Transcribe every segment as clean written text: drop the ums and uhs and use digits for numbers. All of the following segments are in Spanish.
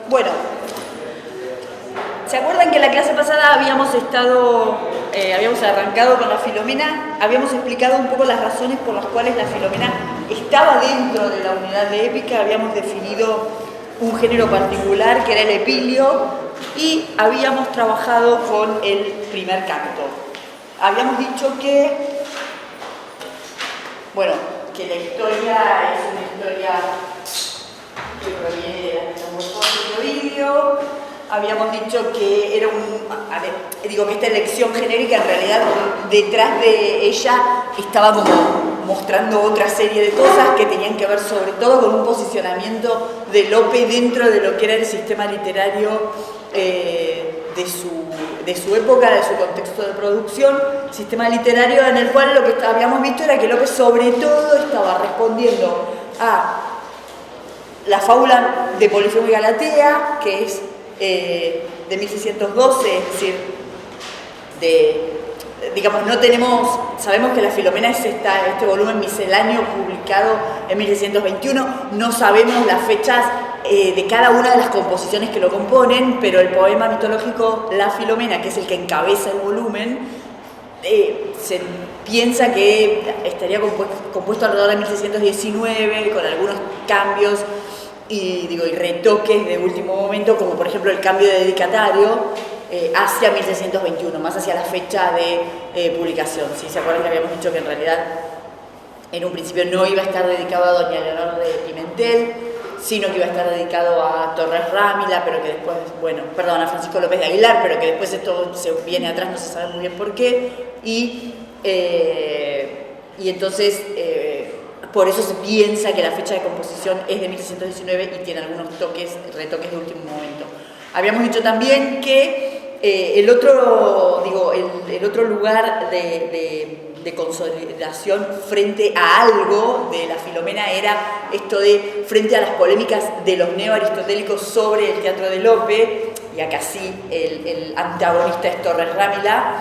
Bueno, ¿se acuerdan que en la clase pasada habíamos arrancado con la Filomena? Habíamos explicado un poco las razones por las cuales la Filomena estaba dentro de la unidad de épica, habíamos definido un género particular que era el epilio y habíamos trabajado con el primer canto. Habíamos dicho que, bueno, que la historia es una historia que proviene de la metamorfosis de Ovidio. Habíamos dicho que era que esta elección genérica en realidad detrás de ella estaba como mostrando otra serie de cosas que tenían que ver sobre todo con un posicionamiento de Lope dentro de lo que era el sistema literario de su época, de su contexto de producción, sistema literario en el cual lo que habíamos visto era que Lope sobre todo estaba respondiendo a la fábula de Polifemo y Galatea, que es de 1612, es decir, sabemos que la Filomena es este volumen misceláneo publicado en 1621, no sabemos las fechas de cada una de las composiciones que lo componen, pero el poema mitológico La Filomena, que es el que encabeza el volumen, se piensa que estaría compuesto alrededor de 1619, con algunos cambios y retoques de último momento, como por ejemplo el cambio de dedicatario hacia 1621, más hacia la fecha de publicación. ¿Sí? ¿Se acuerdan que habíamos dicho que en realidad en un principio no iba a estar dedicado a doña Leonor de Pimentel, sino que iba a estar dedicado a Torres Rámila, pero que después, a Francisco López de Aguilar, pero que después esto se viene atrás, no se sabe muy bien por qué, y entonces por eso se piensa que la fecha de composición es de 1619 y tiene algunos retoques de último momento. Habíamos dicho también que el otro lugar de consolidación frente a algo de la Filomena era esto de frente a las polémicas de los neoaristotélicos sobre el teatro de Lope, y acá sí el antagonista es Torres Rámila,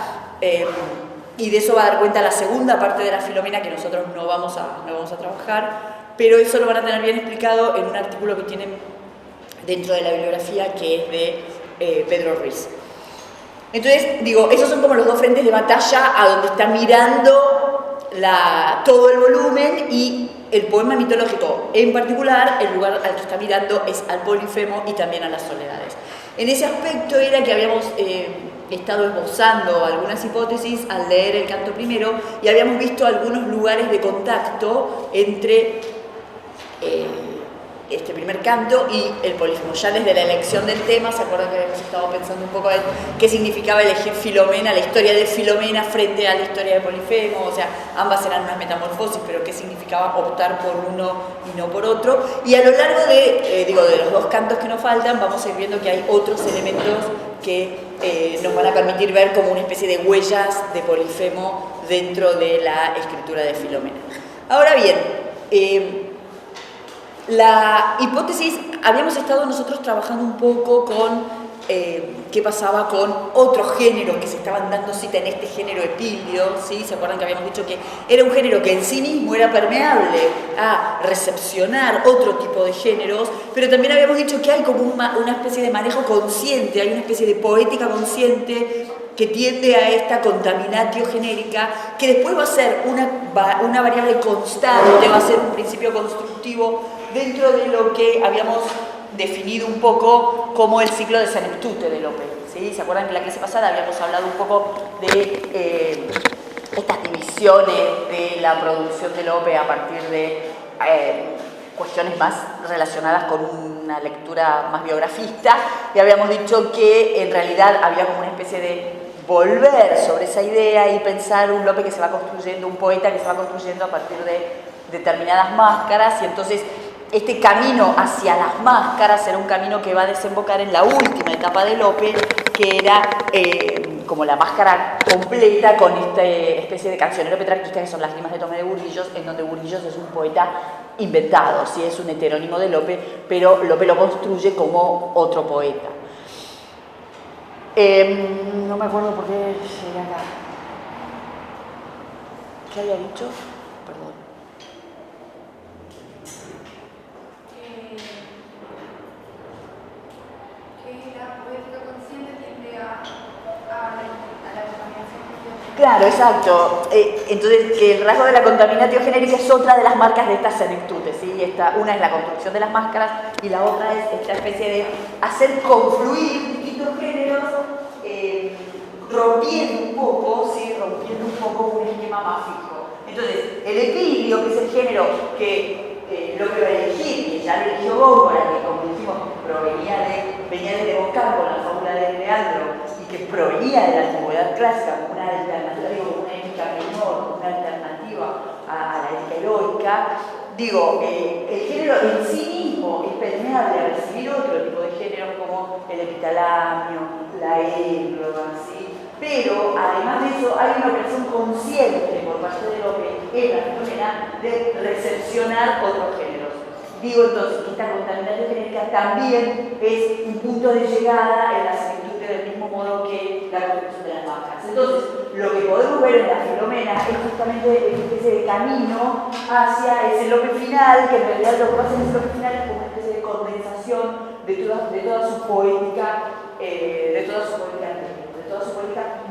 y de eso va a dar cuenta la segunda parte de la Filomena que nosotros no vamos a trabajar, pero eso lo van a tener bien explicado en un artículo que tienen dentro de la bibliografía, que es de Pedro Ruiz. Entonces, esos son como los dos frentes de batalla a donde está mirando todo el volumen, y el poema mitológico en particular, el lugar al que está mirando es al Polifemo y también a las Soledades. En ese aspecto era que habíamos estado esbozando algunas hipótesis al leer el canto primero, y habíamos visto algunos lugares de contacto entre este primer canto y el Polifemo. Ya desde la elección del tema, ¿se acuerdan que habíamos estado pensando un poco en qué significaba elegir Filomena, la historia de Filomena frente a la historia de Polifemo? O sea, ambas eran unas metamorfosis, pero qué significaba optar por uno y no por otro. Y a lo largo de los dos cantos que nos faltan, vamos a ir viendo que hay otros elementos que nos van a permitir ver como una especie de huellas de Polifemo dentro de la escritura de Filomena. Ahora bien, la hipótesis, habíamos estado nosotros trabajando un poco con qué pasaba con otros géneros que se estaban dando cita en este género epilio, ¿sí? ¿Se acuerdan que habíamos dicho que era un género que en sí mismo era permeable a recepcionar otro tipo de géneros, pero también habíamos dicho que hay como una especie de manejo consciente, hay una especie de poética consciente que tiende a esta contaminatio genérica, que después va a ser una variable constante, va a ser un principio constructivo dentro de lo que habíamos definido un poco como el ciclo de senectute de Lope. ¿Sí? ¿Se acuerdan que en la clase pasada habíamos hablado un poco de estas divisiones de la producción de Lope a partir de cuestiones más relacionadas con una lectura más biografista? Y habíamos dicho que en realidad había como una especie de volver sobre esa idea y pensar un Lope que se va construyendo, un poeta que se va construyendo a partir de determinadas máscaras, y entonces este camino hacia las máscaras era un camino que va a desembocar en la última etapa de Lope, que era como la máscara completa con esta especie de cancionero petrarquista que son las rimas de Tomé de Burillos, en donde Burillos es un poeta inventado, sí, es un heterónimo de Lope, pero Lope lo construye como otro poeta. No me acuerdo por qué llegué acá. ¿Qué había dicho? Perdón. Claro, exacto. Entonces, que el rasgo de la contaminatio genérica es otra de las marcas de estas senectutes, ¿sí? Una es la construcción de las máscaras y la otra es esta especie de hacer confluir distintos géneros, rompiendo un poco un esquema más fijo. Entonces, el epílio, que es el género que lo que va a elegir, que ya lo eligió Góngora, que como dijimos venía de Descartes con la fábula de Leandro y que provenía de la antigüedad clásica como una alternativa, como una ética menor, como una alternativa a la ética heroica. El género en sí mismo es permeable a recibir otro tipo de géneros como el epitalamio, la égloga, ¿sí? Pero además de eso hay una operación consciente por parte de López en la Filomena de recepcionar otros géneros. Entonces que esta contaminación genérica también es un punto de llegada en la senectute del mismo modo que la construcción de las máscaras. Entonces, lo que podemos ver en la Filomena es justamente una especie de camino hacia ese Lope final, que en realidad lo que pasa en ese Lope final es como una especie de condensación de toda su poética,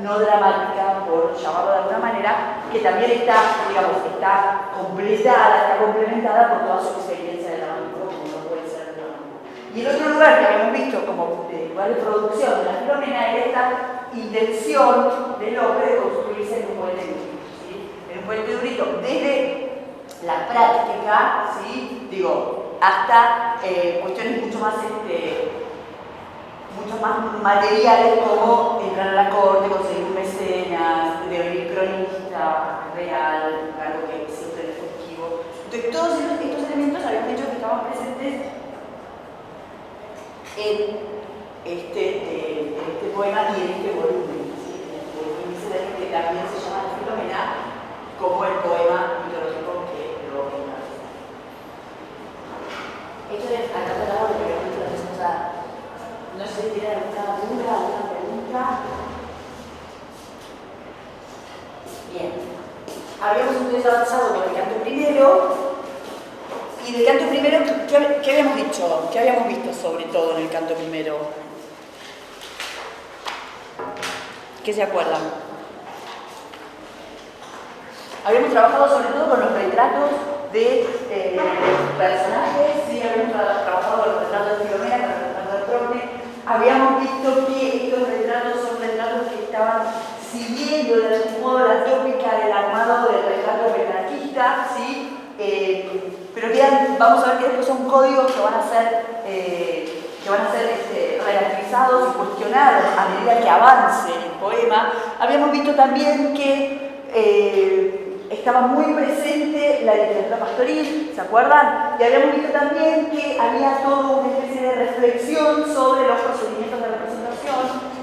no dramática, por llamarlo de alguna manera, que también está complementada por toda su experiencia de dramático, como no puede ser de otra manera. Y el otro lugar que habíamos visto como lugar de producción de la Filomena era esta intención de Lope de construirse en un puente durito, ¿sí? En un puente durito desde la práctica, ¿sí? Hasta cuestiones mucho más materiales como entrar a la corte, conseguir un mecenas, devenir cronista real, algo que siempre es efectivo. Entonces, todos estos elementos habíamos dicho que estaban presentes en este poema y en este volumen, ¿sí? En el volumen que también se llama La Filomena, como el poema mitológico que lo organiza. Esto es acá tratamos de que la empezamos a... No sé si tiene alguna duda, alguna pregunta. Bien. Habíamos entonces avanzado con el canto primero. Y del canto primero, ¿qué habíamos dicho? ¿Qué habíamos visto sobre todo en el canto primero? ¿Qué se acuerdan? Habíamos trabajado sobre todo con los retratos de personajes, sí, habíamos trabajado con los retratos de Filomena, con los retratos de Trone. Habíamos visto que estos retratos son retratos que estaban siguiendo de algún modo la tópica del armado del retrato penarquista, ¿sí? Pero vamos a ver que después son códigos que van a ser relativizados y cuestionados a medida que avance el poema. Habíamos visto también que estaba muy presente la literatura pastoril, ¿se acuerdan? Y habíamos visto también que había toda una especie de reflexión sobre los procedimientos de representación,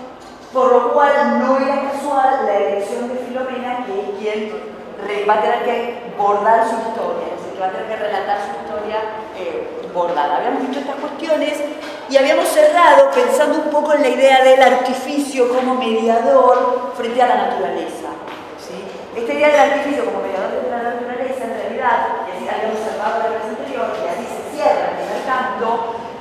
por lo cual no era casual la elección de Filomena, que es quien va a tener que bordar su historia, es decir, que va a tener que relatar su historia bordada. Habíamos dicho estas cuestiones y habíamos cerrado pensando un poco en la idea del artificio como mediador frente a la naturaleza. Esta idea del artificio como mediador de la naturaleza, en realidad, y así habíamos observado la clase anterior, y así se cierra el primer canto,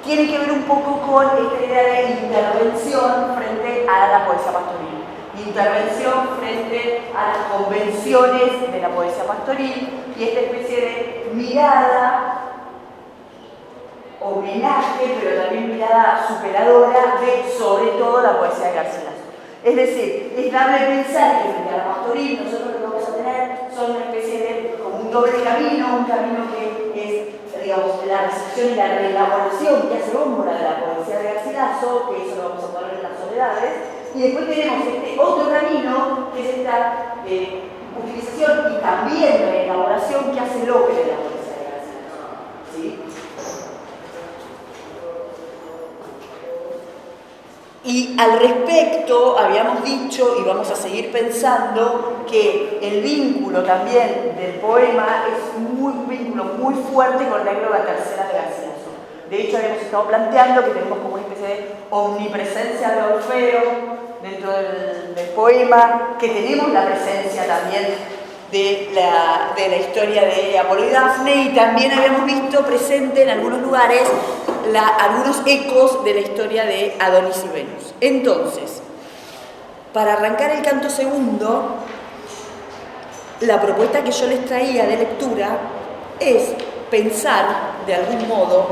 tiene que ver un poco con esta idea de intervención frente a la poesía pastoril. Intervención frente a las convenciones de la poesía pastoril y esta especie de mirada, homenaje, pero también mirada superadora de, sobre todo, la poesía de Garcilaso. Es decir, es darle pensar que frente a la pastoril nosotros lo que vamos a tener son una especie de, como un doble camino, un camino que es, digamos, la recepción y la reelaboración que hace Góngora de la poesía de Garcilaso, que eso lo vamos a poner en las soledades, y después tenemos este otro camino, que es esta utilización y también reelaboración que hace Lope de la poesía de Garcilaso, ¿sí? Y al respecto habíamos dicho, y vamos a seguir pensando, que el vínculo también del poema es un vínculo muy fuerte con la égloga tercera de Garcilaso. De hecho, habíamos estado planteando que tenemos como una especie de omnipresencia de Orfeo dentro del poema, que tenemos la presencia también de la historia de Apolo y Dafne, y también habíamos visto presente en algunos lugares algunos ecos de la historia de Adonis y Venus. Entonces, para arrancar el canto segundo, la propuesta que yo les traía de lectura es pensar, de algún modo,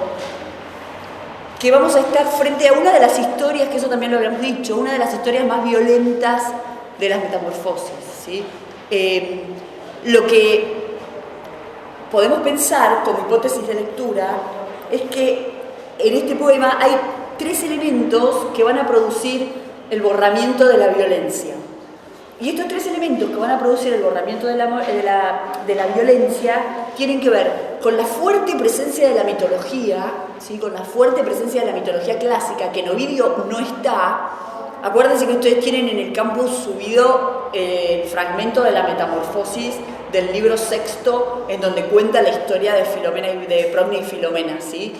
que vamos a estar frente a una de las historias, que eso también lo habíamos dicho, una de las historias más violentas de las metamorfosis, ¿sí? Lo que podemos pensar como hipótesis de lectura es que en este poema hay 3 elementos que van a producir el borramiento de la violencia. Y estos 3 elementos que van a producir el borramiento de la violencia tienen que ver con la fuerte presencia de la mitología, ¿sí? Con la fuerte presencia de la mitología clásica, que en Ovidio no está. Acuérdense que ustedes tienen en el campus subido el fragmento de la Metamorfosis del libro sexto, en donde cuenta la historia de Filomena de Procne y Filomena, ¿sí?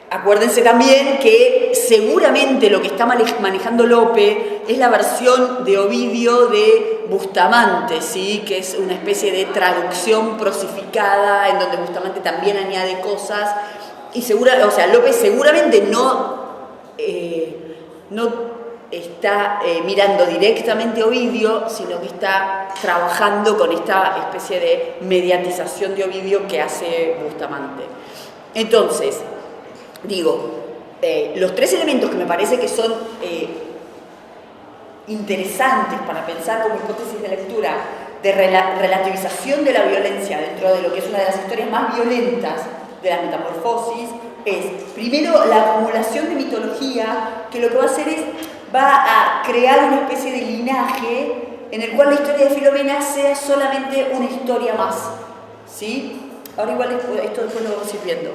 Acuérdense también que seguramente lo que está manejando Lope es la versión de Ovidio de Bustamante, ¿sí? Que es una especie de traducción prosificada en donde Bustamante también añade cosas. Y Lope seguramente no está mirando directamente a Ovidio, sino que está trabajando con esta especie de mediatización de Ovidio que hace Bustamante. Entonces, los 3 elementos que me parece que son interesantes para pensar como hipótesis de lectura de relativización de la violencia dentro de lo que es una de las historias más violentas de la metamorfosis es, primero, la acumulación de mitología, que lo que va a hacer es, va a crear una especie de linaje en el cual la historia de Filomena sea solamente una historia más, ¿sí? Ahora igual esto después lo vamos a ir viendo.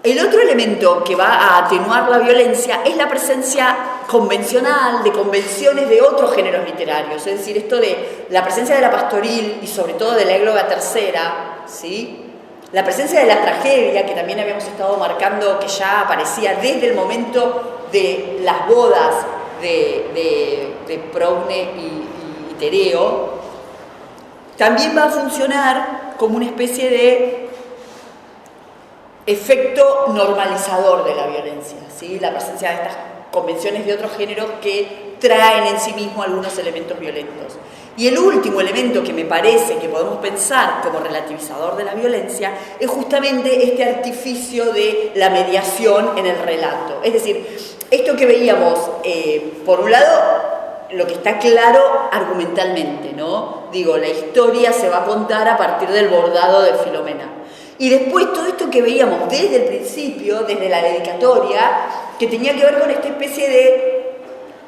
El otro elemento que va a atenuar la violencia es la presencia convencional, de convenciones de otros géneros literarios, es decir, esto de la presencia de la pastoril y sobre todo de la égloga tercera, ¿sí? La presencia de la tragedia, que también habíamos estado marcando, que ya aparecía desde el momento de las bodas de Procne y Tereo, también va a funcionar como una especie de efecto normalizador de la violencia, ¿sí? La presencia de estas convenciones de otros géneros que traen en sí mismo algunos elementos violentos. Y el último elemento que me parece que podemos pensar como relativizador de la violencia es justamente este artificio de la mediación en el relato. Es decir, esto que veíamos, por un lado, lo que está claro argumentalmente, ¿no? La historia se va a contar a partir del bordado de Filomena. Y después todo esto que veíamos desde el principio, desde la dedicatoria, que tenía que ver con esta especie de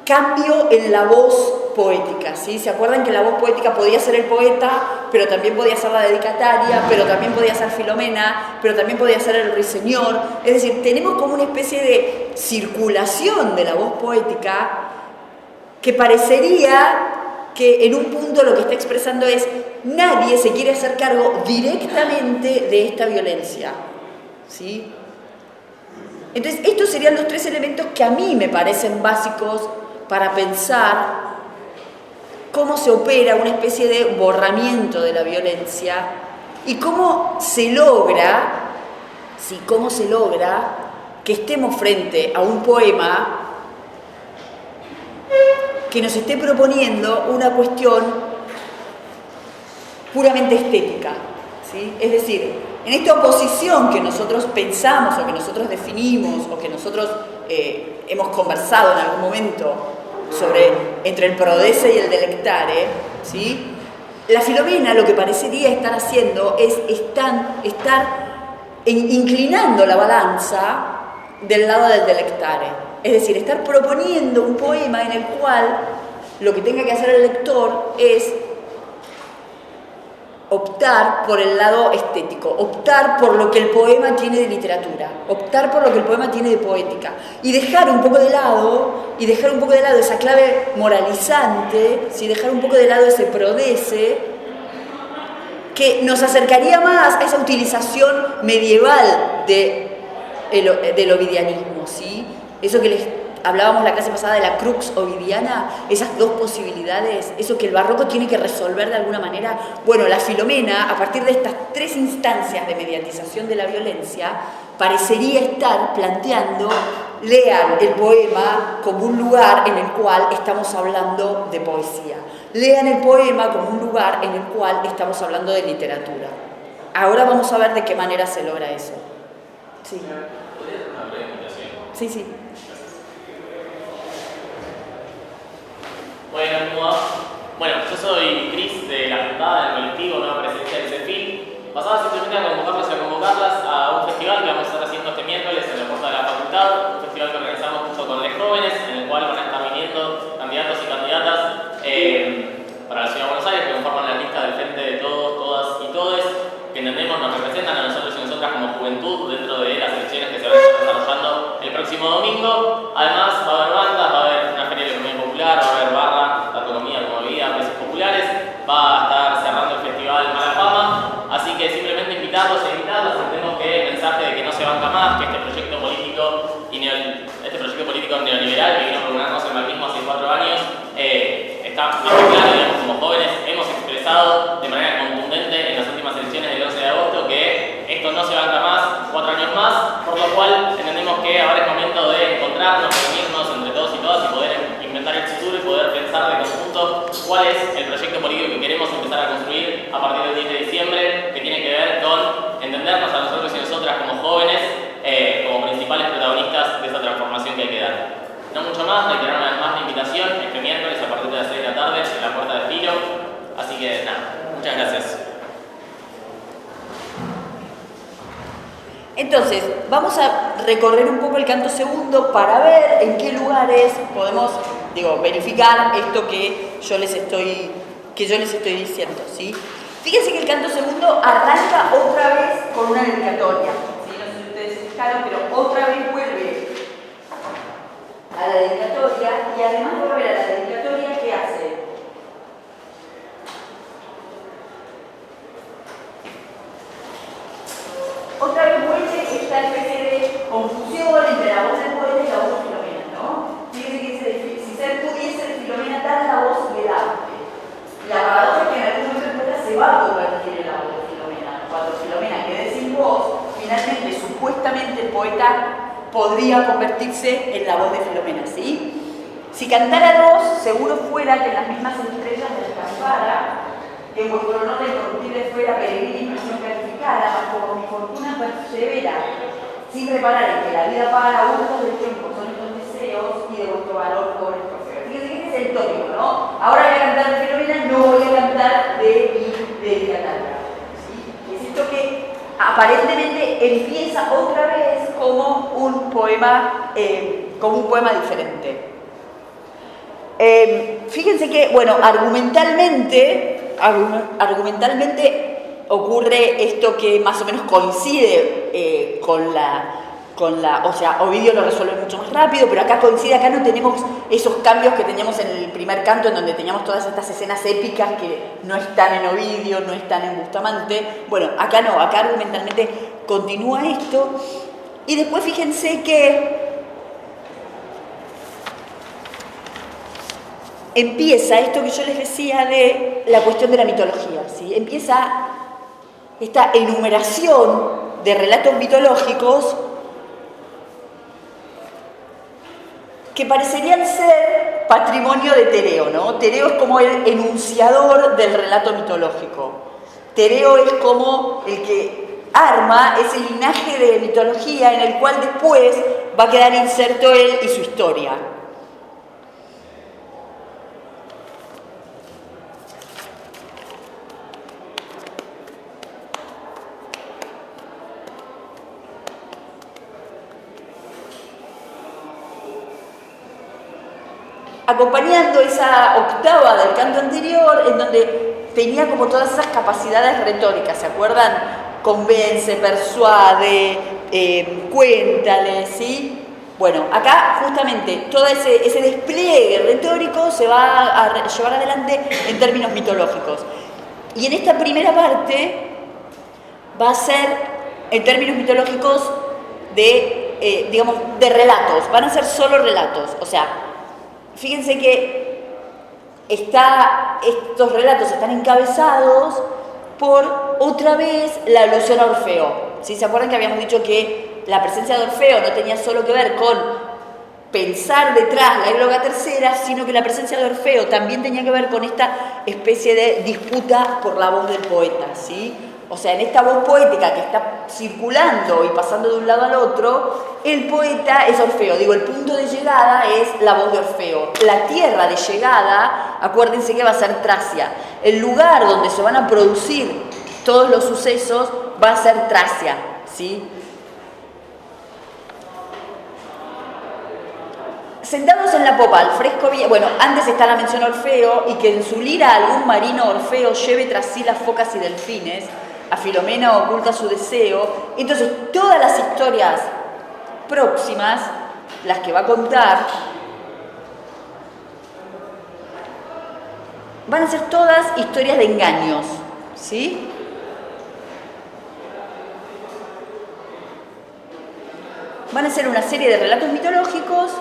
cambio en la voz poética, ¿sí? ¿Se acuerdan que la voz poética podía ser el poeta, pero también podía ser la dedicataria, pero también podía ser Filomena, pero también podía ser el ruiseñor? Es decir, tenemos como una especie de circulación de la voz poética que parecería que en un punto lo que está expresando es nadie se quiere hacer cargo directamente de esta violencia, ¿sí? Entonces, estos serían los 3 elementos que a mí me parecen básicos para pensar cómo se opera una especie de borramiento de la violencia y cómo se logra, ¿sí? Cómo se logra que estemos frente a un poema que nos esté proponiendo una cuestión puramente estética, ¿sí? Es decir, en esta oposición que nosotros pensamos o que nosotros definimos o que nosotros hemos conversado en algún momento entre el prodece y el delectare, ¿sí? La Filomena lo que parecería estar haciendo es inclinando la balanza del lado del delectare. Es decir, estar proponiendo un poema en el cual lo que tenga que hacer el lector es optar por el lado estético, optar por lo que el poema tiene de literatura, optar por lo que el poema tiene de poética y dejar un poco de lado esa clave moralizante, ¿sí? Dejar un poco de lado ese prodece que nos acercaría más a esa utilización medieval del ovidianismo, ¿sí? Eso que les hablábamos la clase pasada de la crux ovidiana, esas dos posibilidades, eso que el barroco tiene que resolver de alguna manera. Bueno, la Filomena, a partir de estas tres instancias de mediatización de la violencia, parecería estar planteando, lean el poema como un lugar en el cual estamos hablando de poesía. Lean el poema como un lugar en el cual estamos hablando de literatura. Ahora vamos a ver de qué manera se logra eso. Sí. ¿Podría hacer una breve invitación? Sí, sí. Bueno, ¿cómo va? Bueno, yo soy Cris de la Juntada del Colectivo Nueva Presencia del CEFIL. Pasaba simplemente a convocarlos y a convocarlas a un festival que vamos a estar haciendo este miércoles en la puerta de la facultad, un festival que organizamos junto con los jóvenes, en el cual van a estar viniendo candidatos y candidatas para la Ciudad de Buenos Aires, que conforman la lista del Frente de Todos, Todas y Todes, que entendemos nos representan a nosotros y nosotras como juventud dentro de las elecciones que se van a estar desarrollando el próximo domingo. Además va a haber bandas, va a haber una feria de economía popular, va a haber barra, economía como bebida, precios populares, va a estar cerrando el festival Mala Fama, así que simplemente invitarlos e invitarlos. Entendemos que el mensaje de que no se banca más, que este proyecto político neoliberal que vino a gobernarnos el malvismo hace 4 años, está más que claro, digamos, como jóvenes hemos expresado de manera contundente en las últimas elecciones del 11 de agosto que esto no se banca más, 4 años más, por lo cual entendemos que ahora es momento de encontrarnos, reunirnos entre todos y todas y poder inventar el futuro y poder pensar de conjunto cuál es el proyecto político que queremos empezar a construir a partir del 10 de diciembre, que tiene que ver con entendernos a nosotros y nosotras como jóvenes, como principales protagonistas de esa transformación que hay que dar. No mucho más, reiterar una vez más la invitación este miércoles a partir de las 6 de la tarde en la puerta de Filo. Así que nada, muchas gracias. Entonces, vamos a recorrer un poco el canto segundo para ver en qué lugares podemos, verificar esto que yo les estoy diciendo, ¿sí? Fíjense que el canto segundo arranca otra vez con una dedicatoria, ¿sí? No sé si ustedes se fijaron, pero otra vez vuelve a la dedicatoria y además de volver a la dedicatoria, ¿qué hace? Otra vez vuelve esta especie de confusión entre la voz del poeta y la voz de Filomena, ¿no? Fíjense que dice, si ser pudiese de Filomena tal la voz le da. La paradoja es que en algún momento el poeta se va a convertir en la voz de Filomena. Cuando Filomena quede sin voz, finalmente, supuestamente, el poeta podría convertirse en la voz de Filomena, ¿sí? Si cantara voz, seguro fuera que en las mismas estrellas del campara, que en vuestro honor de incorruptible fuera peregrina impresión calificada, mas como mi fortuna persevera, sin reparar en que la vida paga hurtos del tiempo son estos deseos y de vuestro valor pobres trofeos. Fíjense que este es el tópico, ¿no? Ahora voy a cantar de Filomena, no voy a cantar de mi dedicataria, ¿sí? Es esto que aparentemente empieza otra vez como un poema diferente. Fíjense que, bueno, argumentalmente ocurre esto que más o menos coincide o sea, Ovidio lo resuelve mucho más rápido, pero acá coincide, acá no tenemos esos cambios que teníamos en el primer canto, en donde teníamos todas estas escenas épicas que no están en Ovidio, no están en Bustamante. Bueno, acá no, acá argumentalmente continúa esto, y después fíjense que empieza esto que yo les decía de la cuestión de la mitología, ¿sí? Empieza esta enumeración de relatos mitológicos que parecerían ser patrimonio de Tereo, ¿no? Tereo es como el enunciador del relato mitológico. Tereo es como el que arma ese linaje de mitología en el cual después va a quedar inserto él y su historia. Acompañando esa octava del canto anterior, en donde tenía como todas esas capacidades retóricas, ¿se acuerdan? Convence, persuade, cuéntale, ¿sí? Bueno, acá justamente todo ese despliegue retórico se va a llevar adelante en términos mitológicos. Y en esta primera parte va a ser en términos mitológicos de digamos, de relatos, van a ser solo relatos. O sea, fíjense que estos relatos están encabezados por, otra vez, la alusión a Orfeo. ¿Sí? ¿Se acuerdan que habíamos dicho que la presencia de Orfeo no tenía solo que ver con pensar detrás la égloga tercera, sino que la presencia de Orfeo también tenía que ver con esta especie de disputa por la voz del poeta, ¿sí? O sea, en esta voz poética que está circulando y pasando de un lado al otro, el poeta es Orfeo. Digo, el punto de llegada es la voz de Orfeo. La tierra de llegada, acuérdense que va a ser Tracia. El lugar donde se van a producir todos los sucesos va a ser Tracia, ¿sí? Sentados en la popa, al fresco, bueno, antes está la mención a Orfeo, y que en su lira algún marino Orfeo lleve tras sí las focas y delfines, a Filomena oculta su deseo. Entonces, todas las historias próximas, las que va a contar, van a ser todas historias de engaños, ¿sí? Van a ser una serie de relatos mitológicos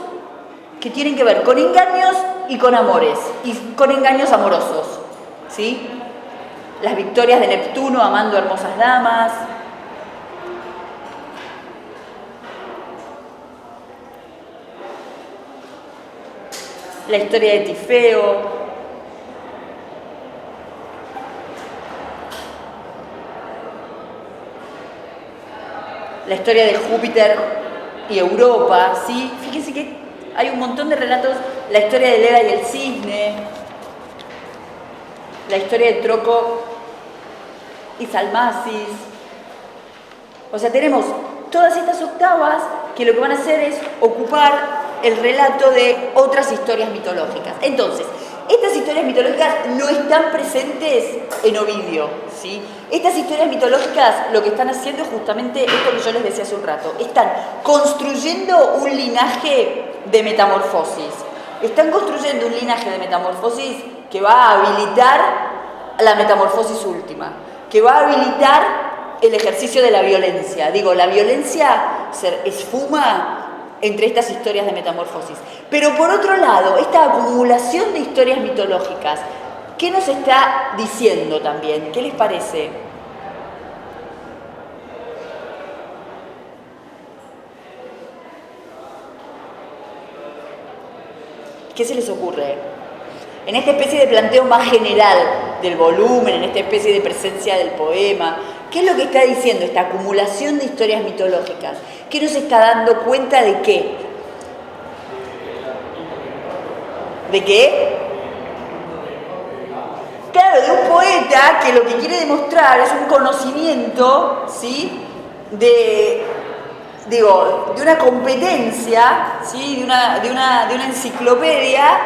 que tienen que ver con engaños y con amores, y con engaños amorosos, ¿sí? Las victorias de Neptuno amando a hermosas damas, la historia de Tifeo, la historia de Júpiter y Europa, ¿sí? Fíjense que hay un montón de relatos, la historia de Leda y el cisne, la historia de Troco y Salmacis. O sea, tenemos todas estas octavas que lo que van a hacer es ocupar el relato de otras historias mitológicas. Entonces, estas historias mitológicas no están presentes en Ovidio, ¿sí? Estas historias mitológicas lo que están haciendo es justamente esto que yo les decía hace un rato. Están construyendo un linaje de metamorfosis. Están construyendo un linaje de metamorfosis que va a habilitar la metamorfosis última, que va a habilitar el ejercicio de la violencia. Digo, la violencia se esfuma entre estas historias de metamorfosis. Pero por otro lado, esta acumulación de historias mitológicas, ¿qué nos está diciendo también? ¿Qué les parece? ¿Qué se les ocurre? En esta especie de planteo más general del volumen, en esta especie de presencia del poema, ¿qué es lo que está diciendo esta acumulación de historias mitológicas? ¿Qué nos está dando cuenta de qué? ¿De qué? Claro, de un poeta que lo que quiere demostrar es un conocimiento, ¿sí? de una competencia, ¿sí? de una enciclopedia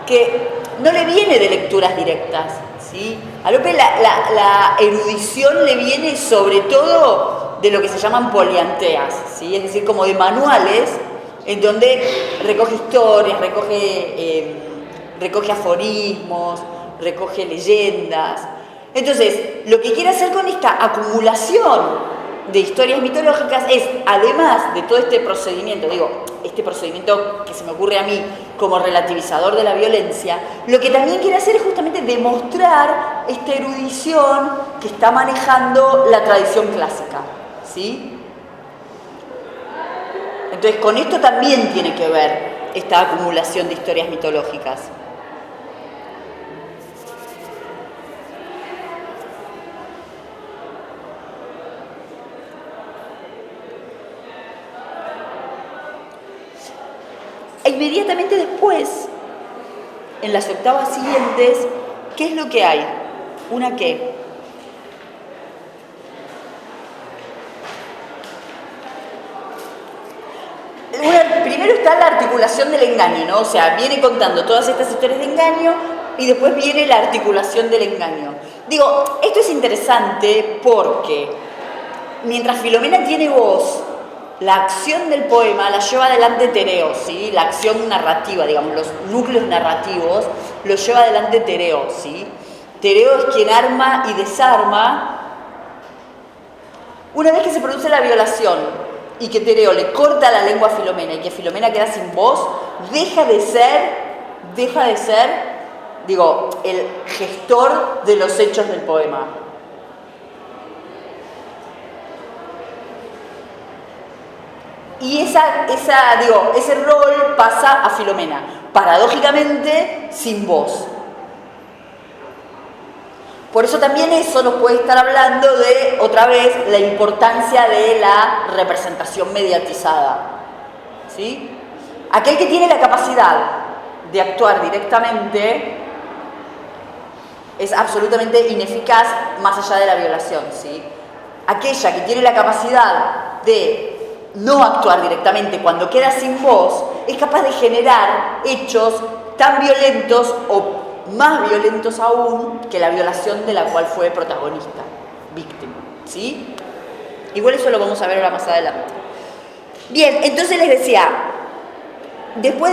que no le viene de lecturas directas, ¿sí? A Lope la erudición le viene sobre todo de lo que se llaman polianteas, ¿sí? Es decir, como de manuales en donde recoge historias, recoge aforismos, recoge leyendas. Entonces, lo que quiere hacer con esta acumulación de historias mitológicas es, además de todo este procedimiento, este procedimiento que se me ocurre a mí como relativizador de la violencia, lo que también quiere hacer es justamente demostrar esta erudición que está manejando la tradición clásica, ¿sí? Entonces, con esto también tiene que ver esta acumulación de historias mitológicas. Inmediatamente después, en las octavas siguientes, ¿qué es lo que hay? ¿Una qué? Primero está la articulación del engaño, ¿no? O sea, viene contando todas estas historias de engaño y después viene la articulación del engaño. Esto es interesante porque mientras Filomena tiene voz, la acción del poema la lleva adelante Tereo, ¿sí? La acción narrativa, los núcleos narrativos los lleva adelante Tereo, ¿sí? Tereo es quien arma y desarma una vez que se produce la violación. y que Tereo le corta la lengua a Filomena y que Filomena queda sin voz, deja de ser, digo, el gestor de los hechos del poema. Y ese rol pasa a Filomena, paradójicamente sin voz. Por eso también eso nos puede estar hablando de, otra vez, la importancia de la representación mediatizada. ¿Sí? Aquel que tiene la capacidad de actuar directamente es absolutamente ineficaz más allá de la violación. ¿Sí? Aquella que tiene la capacidad de no actuar directamente cuando queda sin voz es capaz de generar hechos tan violentos o más violentos aún que la violación de la cual fue protagonista, víctima, ¿sí? Igual eso lo vamos a ver ahora más adelante. Bien, entonces les decía, después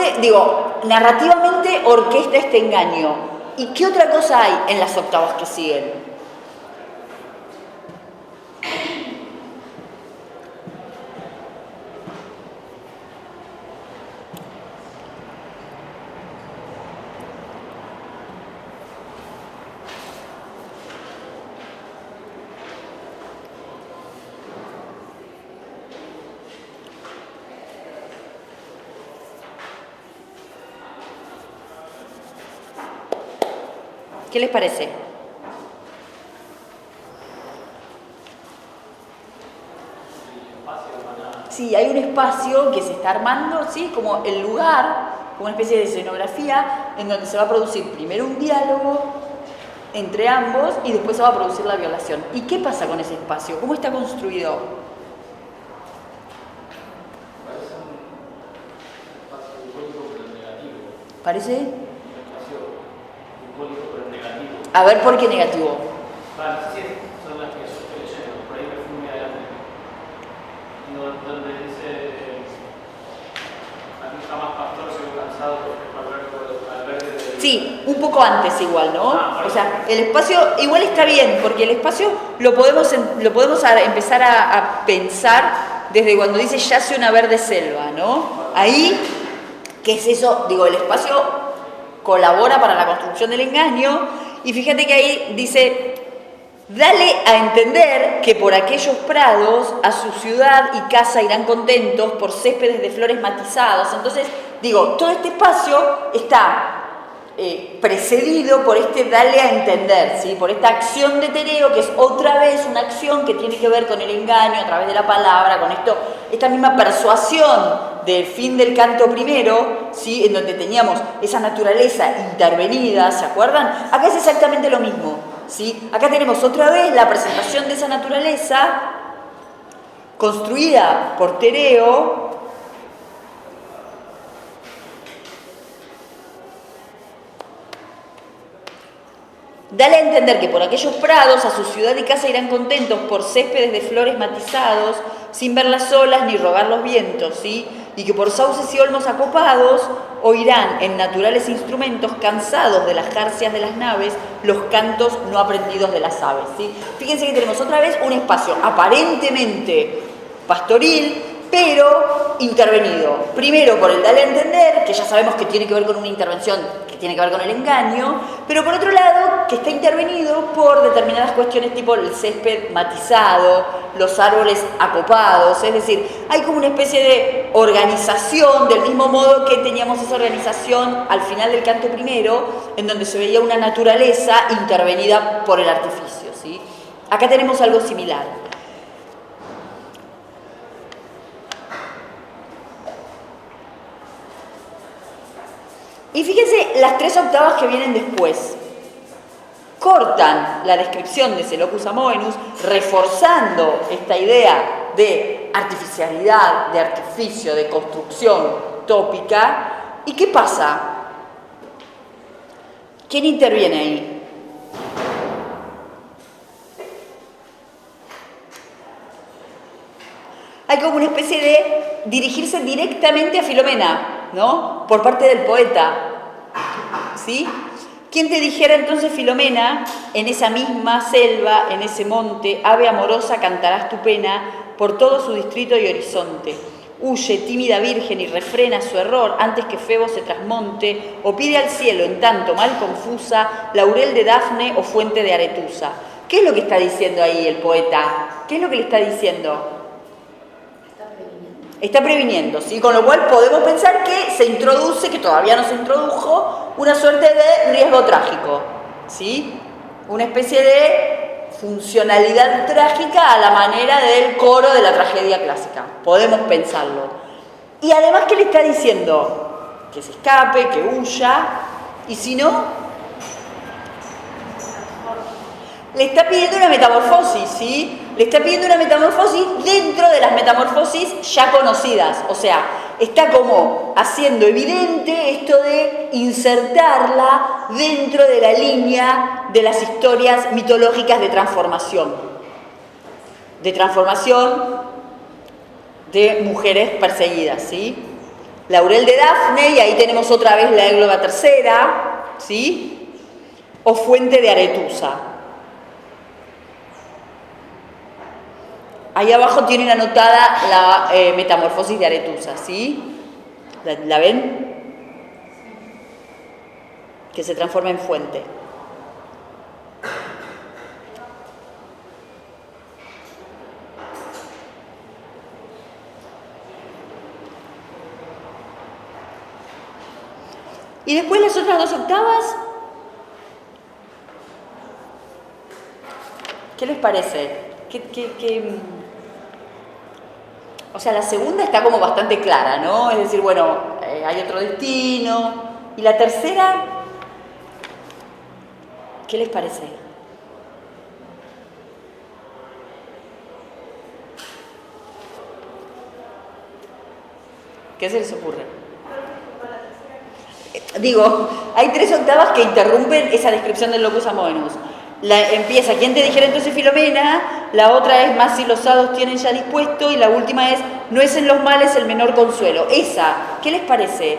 narrativamente orquesta este engaño. ¿Y qué otra cosa hay en las octavas que siguen? ¿Qué les parece? Sí, hay un espacio que se está armando, ¿sí? Como el lugar, como una especie de escenografía, en donde se va a producir primero un diálogo entre ambos y después se va a producir la violación. ¿Y qué pasa con ese espacio? ¿Cómo está construido? ¿Parece? A ver, ¿por qué negativo? Vale, sí, son las que yo estoy leyendo, por ahí me fui muy adelante. Donde dice, aquí jamás pastor se ve cansado al ver Sí, un poco antes igual, ¿no? O sea, el espacio igual está bien, porque el espacio lo podemos empezar a pensar desde cuando dice yace una verde selva, ¿no? Ahí, ¿qué es eso? Digo, el espacio colabora para la construcción del engaño. Y fíjate que ahí dice, dale a entender que por aquellos prados a su ciudad y casa irán contentos por céspedes de flores matizados. Entonces, digo, todo este espacio está precedido por este dale a entender, ¿sí? Por esta acción de Tereo, que es otra vez una acción que tiene que ver con el engaño a través de la palabra, con esta misma persuasión del fin del canto primero, ¿sí? En donde teníamos esa naturaleza intervenida, ¿se acuerdan? Acá es exactamente lo mismo, ¿sí? Acá tenemos otra vez la presentación de esa naturaleza construida por Tereo, dale a entender que por aquellos prados a su ciudad y casa irán contentos por céspedes de flores matizados, sin ver las olas ni rogar los vientos, ¿sí? Y que por sauces y olmos acopados oirán en naturales instrumentos, cansados de las jarcias de las naves, los cantos no aprendidos de las aves, ¿sí? Fíjense que tenemos otra vez un espacio aparentemente pastoril, pero intervenido. Primero por el dale a entender, que ya sabemos que tiene que ver con una intervención que tiene que ver con el engaño, pero por otro lado, que está intervenido por determinadas cuestiones tipo el césped matizado, los árboles acopados, es decir, hay como una especie de organización, del mismo modo que teníamos esa organización al final del canto primero, en donde se veía una naturaleza intervenida por el artificio, ¿sí? Acá tenemos algo similar. Y fíjense las tres octavas que vienen después. Cortan la descripción de ese locus amoenus, reforzando esta idea de artificialidad, de artificio, de construcción tópica. ¿Y qué pasa? ¿Quién interviene ahí? Hay como una especie de dirigirse directamente a Filomena, ¿no? Por parte del poeta, ¿sí? ¿Quién te dijera entonces, Filomena, en esa misma selva, en ese monte, ave amorosa, cantarás tu pena, por todo su distrito y horizonte. Huye, tímida virgen, y refrena su error antes que Febo se trasmonte, o pide al cielo, en tanto mal confusa, laurel de Dafne o fuente de Aretusa. ¿Qué es lo que está diciendo ahí el poeta? ¿Qué es lo que le está diciendo? Está previniendo, ¿sí? Con lo cual podemos pensar que se introduce, que todavía no se introdujo, una suerte de riesgo trágico, ¿sí? Una especie de funcionalidad trágica a la manera del coro de la tragedia clásica. Podemos pensarlo. Y además, ¿qué le está diciendo? Que se escape, que huya, y si no, le está pidiendo una metamorfosis, ¿sí? Le está pidiendo una metamorfosis dentro de las metamorfosis ya conocidas. O sea, está como haciendo evidente esto de insertarla dentro de la línea de las historias mitológicas de transformación. De transformación de mujeres perseguidas, ¿sí? Laurel de Dafne, y ahí tenemos otra vez la égloga tercera, ¿sí? O fuente de Aretusa. Ahí abajo tienen anotada la metamorfosis de Aretusa, ¿sí? ¿La ven? Que se transforma en fuente. Y después las otras dos octavas, ¿qué les parece? O sea, la segunda está como bastante clara, ¿no? Es decir, bueno, hay otro destino. Y la tercera, ¿qué les parece? ¿Qué se les ocurre? Digo, hay 3 octavas que interrumpen esa descripción del locus amoenus. Empieza, ¿quién te dijera entonces Filomena? La otra es, más si los hados tienen ya dispuesto, y la última es, no es en los males el menor consuelo. Esa, ¿qué les parece?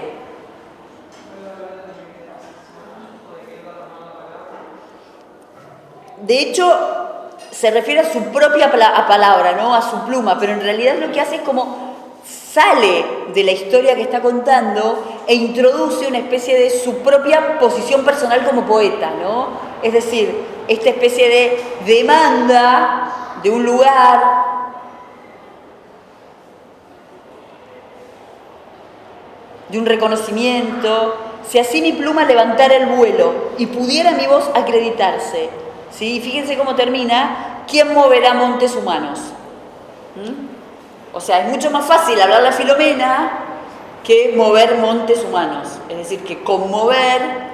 De hecho, se refiere a su propia palabra, ¿no? A su pluma, pero en realidad lo que hace es como sale de la historia que está contando e introduce una especie de su propia posición personal como poeta, ¿no? Es decir, esta especie de demanda de un lugar de un reconocimiento. Si así mi pluma levantara el vuelo y pudiera mi voz acreditarse, ¿sí? Fíjense cómo termina, ¿quién moverá montes humanos? O sea, es mucho más fácil hablarle a Filomena que mover montes humanos, es decir, que conmover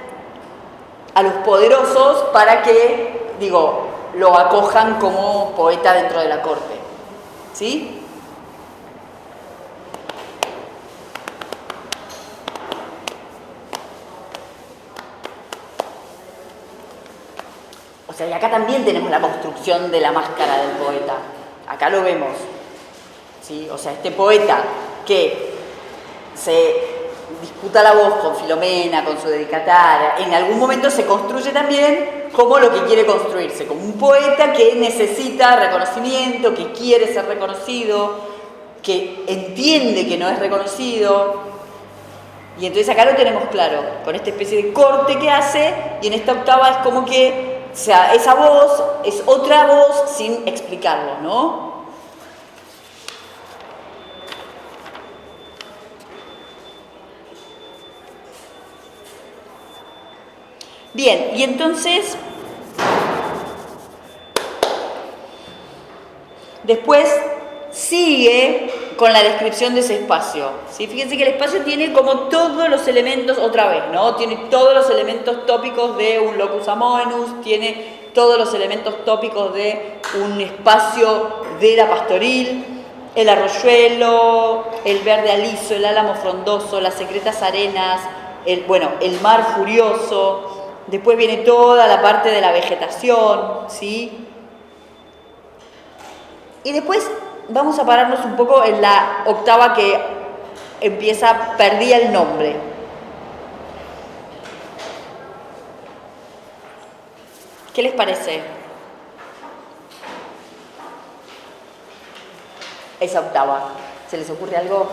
a los poderosos para que, digo, lo acojan como poeta dentro de la corte, ¿sí? O sea, y acá también tenemos la construcción de la máscara del poeta. Acá lo vemos, ¿sí? O sea, este poeta que se disputa la voz con Filomena, con su dedicataria, en algún momento se construye también como lo que quiere construirse, como un poeta que necesita reconocimiento, que quiere ser reconocido, que entiende que no es reconocido. Y entonces acá lo tenemos claro, con esta especie de corte que hace, y en esta octava es como que, o sea, esa voz es otra voz sin explicarlo, ¿no? Bien, y entonces, después sigue con la descripción de ese espacio, ¿sí? Fíjense que el espacio tiene como todos los elementos, otra vez, ¿no? Tiene todos los elementos tópicos de un locus amoenus, tiene todos los elementos tópicos de un espacio de la pastoril, el arroyuelo, el verde aliso, el álamo frondoso, las secretas arenas, el mar furioso. Después viene toda la parte de la vegetación, ¿sí? Y después vamos a pararnos un poco en la octava que empieza, perdía el nombre. ¿Qué les parece? esa octava. ¿Se les ocurre algo?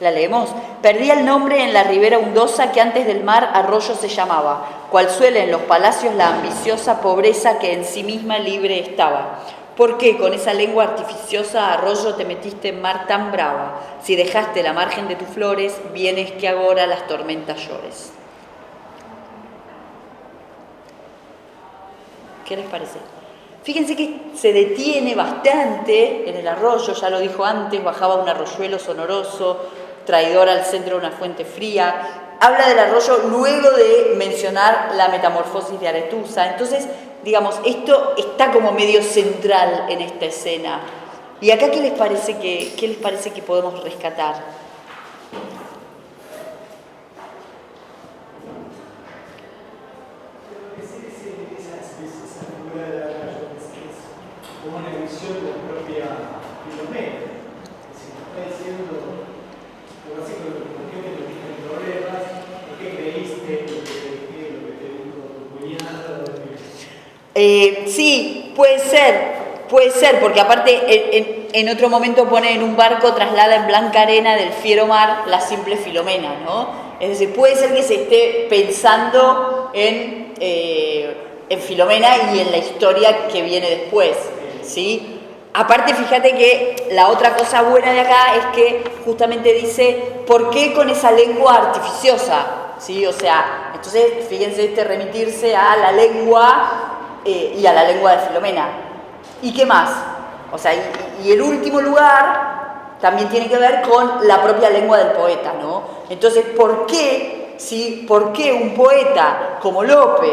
¿La leemos? Perdía el nombre en la ribera undosa que antes del mar arroyo se llamaba, cual suele en los palacios la ambiciosa pobreza que en sí misma libre estaba. ¿Por qué con esa lengua artificiosa arroyo te metiste en mar tan brava? Si dejaste la margen de tus flores, vienes que agora las tormentas llores. ¿Qué les parece? Fíjense que se detiene bastante en el arroyo, ya lo dijo antes, bajaba un arroyuelo sonoroso, traidor al centro de una fuente fría. Habla del arroyo luego de mencionar la metamorfosis de Aretusa. Entonces, digamos, esto está como medio central en esta escena. ¿Y acá qué les parece que podemos rescatar? Como una visión de la propia Filomena. Si nos está diciendo, algo así como, ¿por qué te metiste en problemas? ¿Por qué creíste lo que te dijo tu cuñado? Sí, puede ser, porque aparte en otro momento pone en un barco, traslada en blanca arena del fiero mar la simple Filomena, ¿no? Es decir, puede ser que se esté pensando en Filomena y en la historia que viene después, ¿sí? Aparte, fíjate que la otra cosa buena de acá es que justamente dice, ¿por qué con esa lengua artificiosa? ¿Sí? O sea, entonces, fíjense remitirse a la lengua y a la lengua de Filomena. ¿Y qué más? O sea, y el último lugar también tiene que ver con la propia lengua del poeta, ¿no? Entonces, ¿por qué, sí? ¿Por qué un poeta como Lope,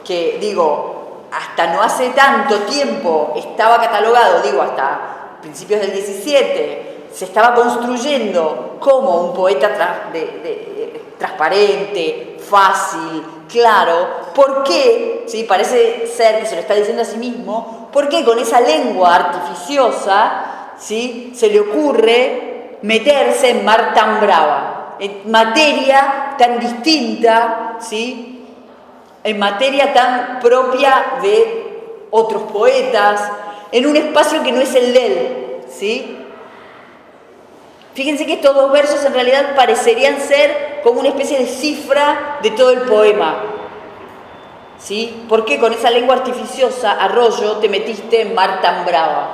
que digo, hasta no hace tanto tiempo estaba catalogado, digo, hasta principios del 17, se estaba construyendo como un poeta transparente, fácil, claro? ¿Por qué? ¿Sí? Parece ser que se lo está diciendo a sí mismo. ¿Por qué con esa lengua artificiosa, ¿sí?, se le ocurre meterse en mar tan brava, en materia tan distinta, ¿sí?, en materia tan propia de otros poetas, en un espacio que no es el de él, ¿sí? Fíjense que estos dos versos en realidad parecerían ser como una especie de cifra de todo el poema, ¿sí? ¿Por qué con esa lengua artificiosa, arroyo, te metiste en mar tan brava?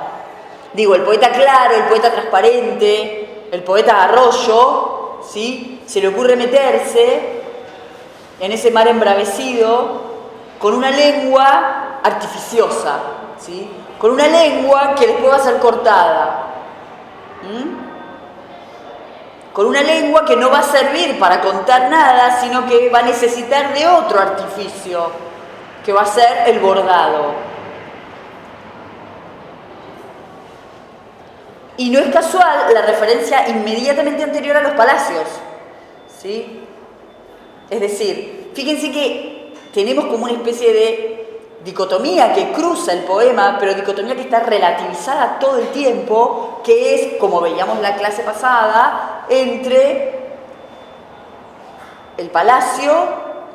Digo, el poeta claro, el poeta transparente, el poeta arroyo, ¿sí?, se le ocurre meterse en ese mar embravecido con una lengua artificiosa, ¿sí?, con una lengua que después va a ser cortada, con una lengua que no va a servir para contar nada, sino que va a necesitar de otro artificio, que va a ser el bordado. Y no es casual la referencia inmediatamente anterior a los palacios, ¿sí? Es decir, fíjense que tenemos como una especie de dicotomía que cruza el poema, pero dicotomía que está relativizada todo el tiempo, que es, como veíamos la clase pasada, entre el palacio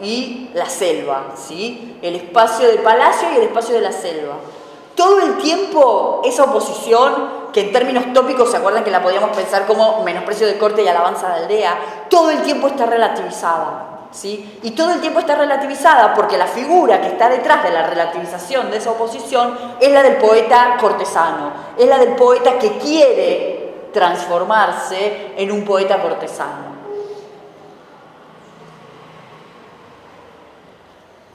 y la selva, ¿sí? El espacio del palacio y el espacio de la selva. Todo el tiempo esa oposición, que en términos tópicos se acuerdan que la podíamos pensar como menosprecio de corte y alabanza de aldea, todo el tiempo está relativizada, ¿sí? Y todo el tiempo está relativizada porque la figura que está detrás de la relativización de esa oposición es la del poeta cortesano, es la del poeta que quiere transformarse en un poeta cortesano.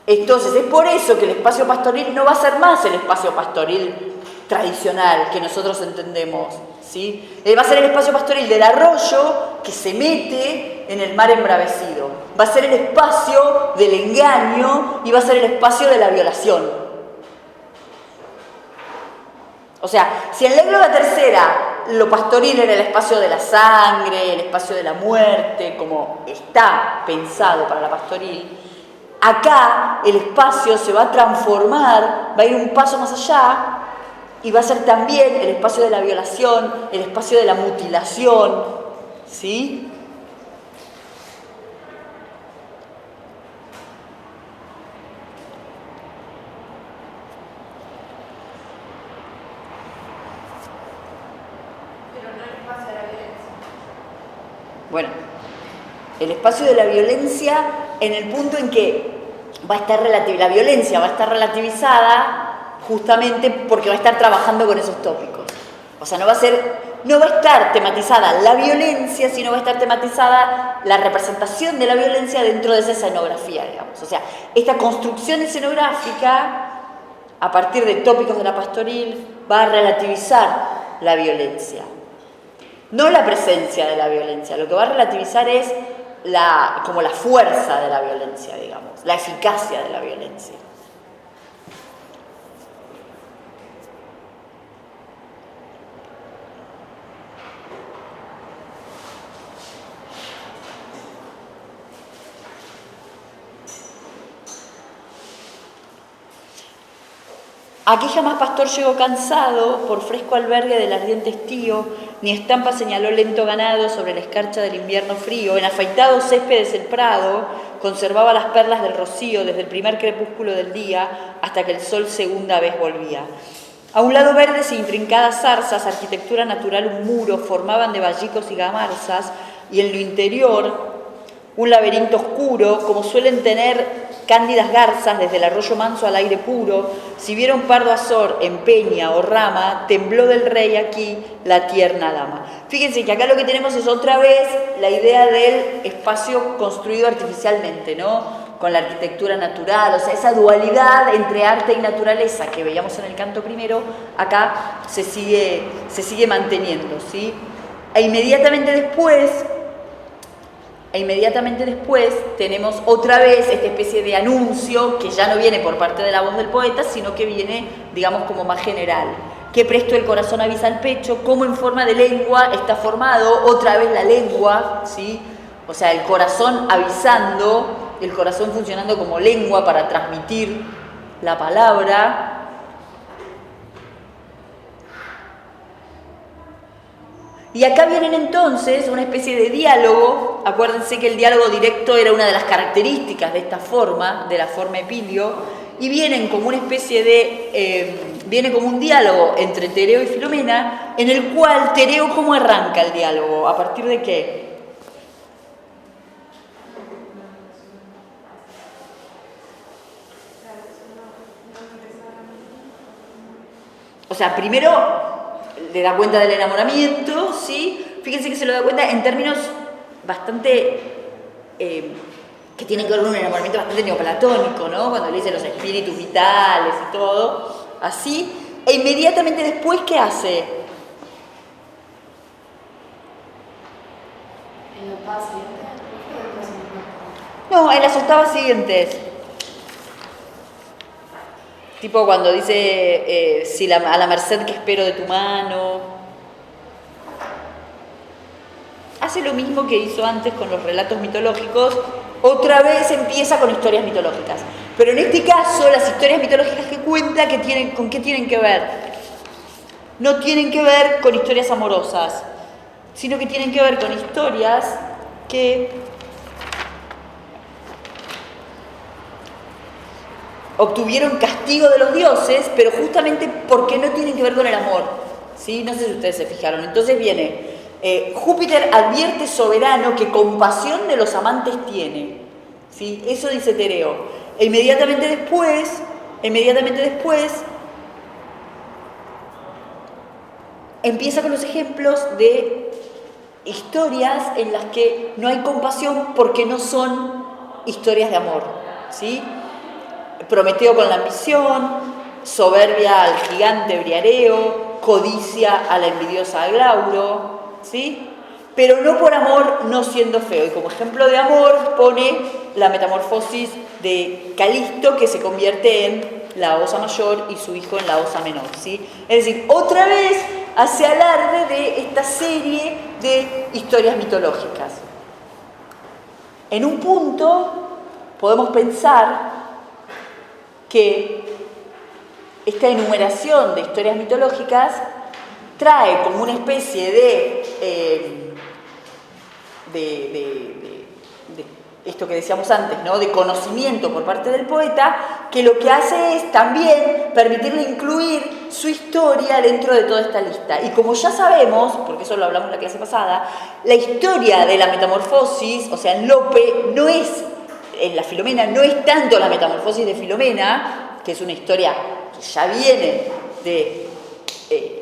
Entonces, es por eso que el espacio pastoril no va a ser más el espacio pastoril tradicional que nosotros entendemos, ¿sí? Va a ser el espacio pastoril del arroyo que se mete en el mar embravecido. Va a ser el espacio del engaño y va a ser el espacio de la violación. O sea, si en la Égloga Tercera lo pastoril era el espacio de la sangre, el espacio de la muerte, como está pensado para la pastoril, acá el espacio se va a transformar, va a ir un paso más allá y va a ser también el espacio de la violación, el espacio de la mutilación, ¿sí? espacio de la violencia? Bueno, el espacio de la violencia en el punto en que va a estar la violencia va a estar relativizada justamente porque va a estar trabajando con esos tópicos. O sea, no va a estar tematizada la violencia, sino va a estar tematizada la representación de la violencia dentro de esa escenografía, digamos. O sea, esta construcción escenográfica, a partir de tópicos de la pastoril, va a relativizar la violencia. No la presencia de la violencia, lo que va a relativizar es como la fuerza de la violencia, digamos, la eficacia de la violencia. Aquí jamás pastor llegó cansado, por fresco albergue del ardiente estío, ni estampa señaló lento ganado sobre la escarcha del invierno frío. En afeitados céspedes el prado conservaba las perlas del rocío desde el primer crepúsculo del día hasta que el sol segunda vez volvía. A un lado verdes e intrincadas zarzas, arquitectura natural un muro, formaban de vallicos y gamarzas, y en lo interior un laberinto oscuro, como suelen tener cándidas garzas desde el arroyo manso al aire puro. Si viera un pardo azor en peña o rama, tembló del rey aquí la tierna dama. Fíjense que acá lo que tenemos es otra vez la idea del espacio construido artificialmente, ¿no? Con la arquitectura natural, o sea, esa dualidad entre arte y naturaleza que veíamos en el canto primero, acá se sigue manteniendo, ¿sí? E inmediatamente después tenemos otra vez esta especie de anuncio que ya no viene por parte de la voz del poeta, sino que viene, digamos, como más general. Que presto el corazón avisa al pecho, cómo en forma de lengua está formado, otra vez la lengua, ¿sí? O sea, el corazón avisando, el corazón funcionando como lengua para transmitir la palabra. Y acá vienen entonces una especie de diálogo. Acuérdense que el diálogo directo era una de las características de esta forma, de la forma Epilio, y vienen como una especie viene como un diálogo entre Tereo y Filomena, en el cual Tereo, ¿cómo arranca el diálogo? ¿A partir de qué? O sea, primero le da cuenta del enamoramiento, ¿sí? Fíjense que se lo da cuenta en términos bastante que tienen que ver con un enamoramiento bastante neoplatónico, ¿no? Cuando le dice los espíritus vitales y todo, así. E inmediatamente después, ¿qué hace? ¿En la octava siguiente? No, en las octavas siguientes. Tipo cuando dice, si a la merced que espero de tu mano. Hace lo mismo que hizo antes con los relatos mitológicos, otra vez empieza con historias mitológicas. Pero en este caso, las historias mitológicas que cuenta, ¿con qué tienen que ver? No tienen que ver con historias amorosas, sino que tienen que ver con historias que obtuvieron castigo de los dioses, pero justamente porque no tienen que ver con el amor, ¿sí? No sé si ustedes se fijaron. Entonces viene, Júpiter advierte soberano que compasión de los amantes tiene, ¿sí? Eso dice Tereo. E inmediatamente después, empieza con los ejemplos de historias en las que no hay compasión porque no son historias de amor, ¿sí? Prometeo con la ambición, soberbia al gigante Briareo, codicia a la envidiosa Aglauro, ¿sí? Pero no por amor no siendo feo. Y como ejemplo de amor pone la metamorfosis de Calisto, que se convierte en la osa mayor y su hijo en la osa menor, ¿sí? Es decir, otra vez hace alarde de esta serie de historias mitológicas. En un punto podemos pensar que esta enumeración de historias mitológicas trae como una especie de esto que decíamos antes, ¿no? De conocimiento por parte del poeta, que lo que hace es también permitirle incluir su historia dentro de toda esta lista. Y como ya sabemos, porque eso lo hablamos en la clase pasada, la historia de la metamorfosis, o sea, en Lope, no es, en la Filomena, no es tanto la metamorfosis de Filomena, que es una historia que ya viene de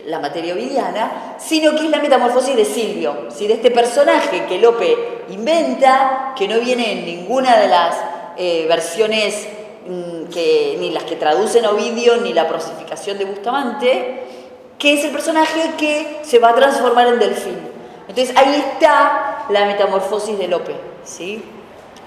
la materia ovidiana, sino que es la metamorfosis de Silvio, ¿sí? De este personaje que Lope inventa, que no viene en ninguna de las versiones, ni las que traducen Ovidio, ni la prosificación de Bustamante, que es el personaje que se va a transformar en delfín. Entonces ahí está la metamorfosis de Lope, ¿sí?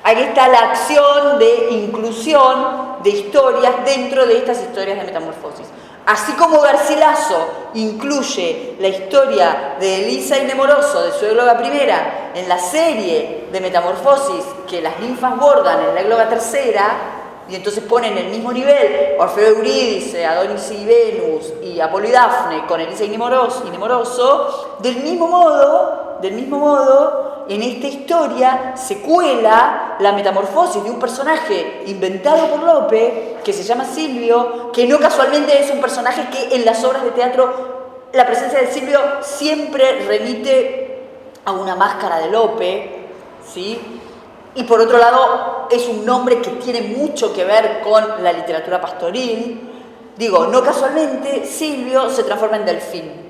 Ahí está la acción de inclusión de historias dentro de estas historias de metamorfosis. Así como Garcilaso incluye la historia de Elisa y Nemoroso, de su égloga primera, en la serie de metamorfosis que las ninfas bordan en la égloga tercera, y entonces ponen en el mismo nivel Orfeo y Eurídice, Adonis y Venus, y Apolo y Dafne con Elisa y Nemoroso, del mismo modo, en esta historia se cuela la metamorfosis de un personaje inventado por Lope, que se llama Silvio, que no casualmente es un personaje que en las obras de teatro la presencia de Silvio siempre remite a una máscara de Lope, ¿sí? Y por otro lado es un nombre que tiene mucho que ver con la literatura pastoril. Digo, no casualmente Silvio se transforma en delfín.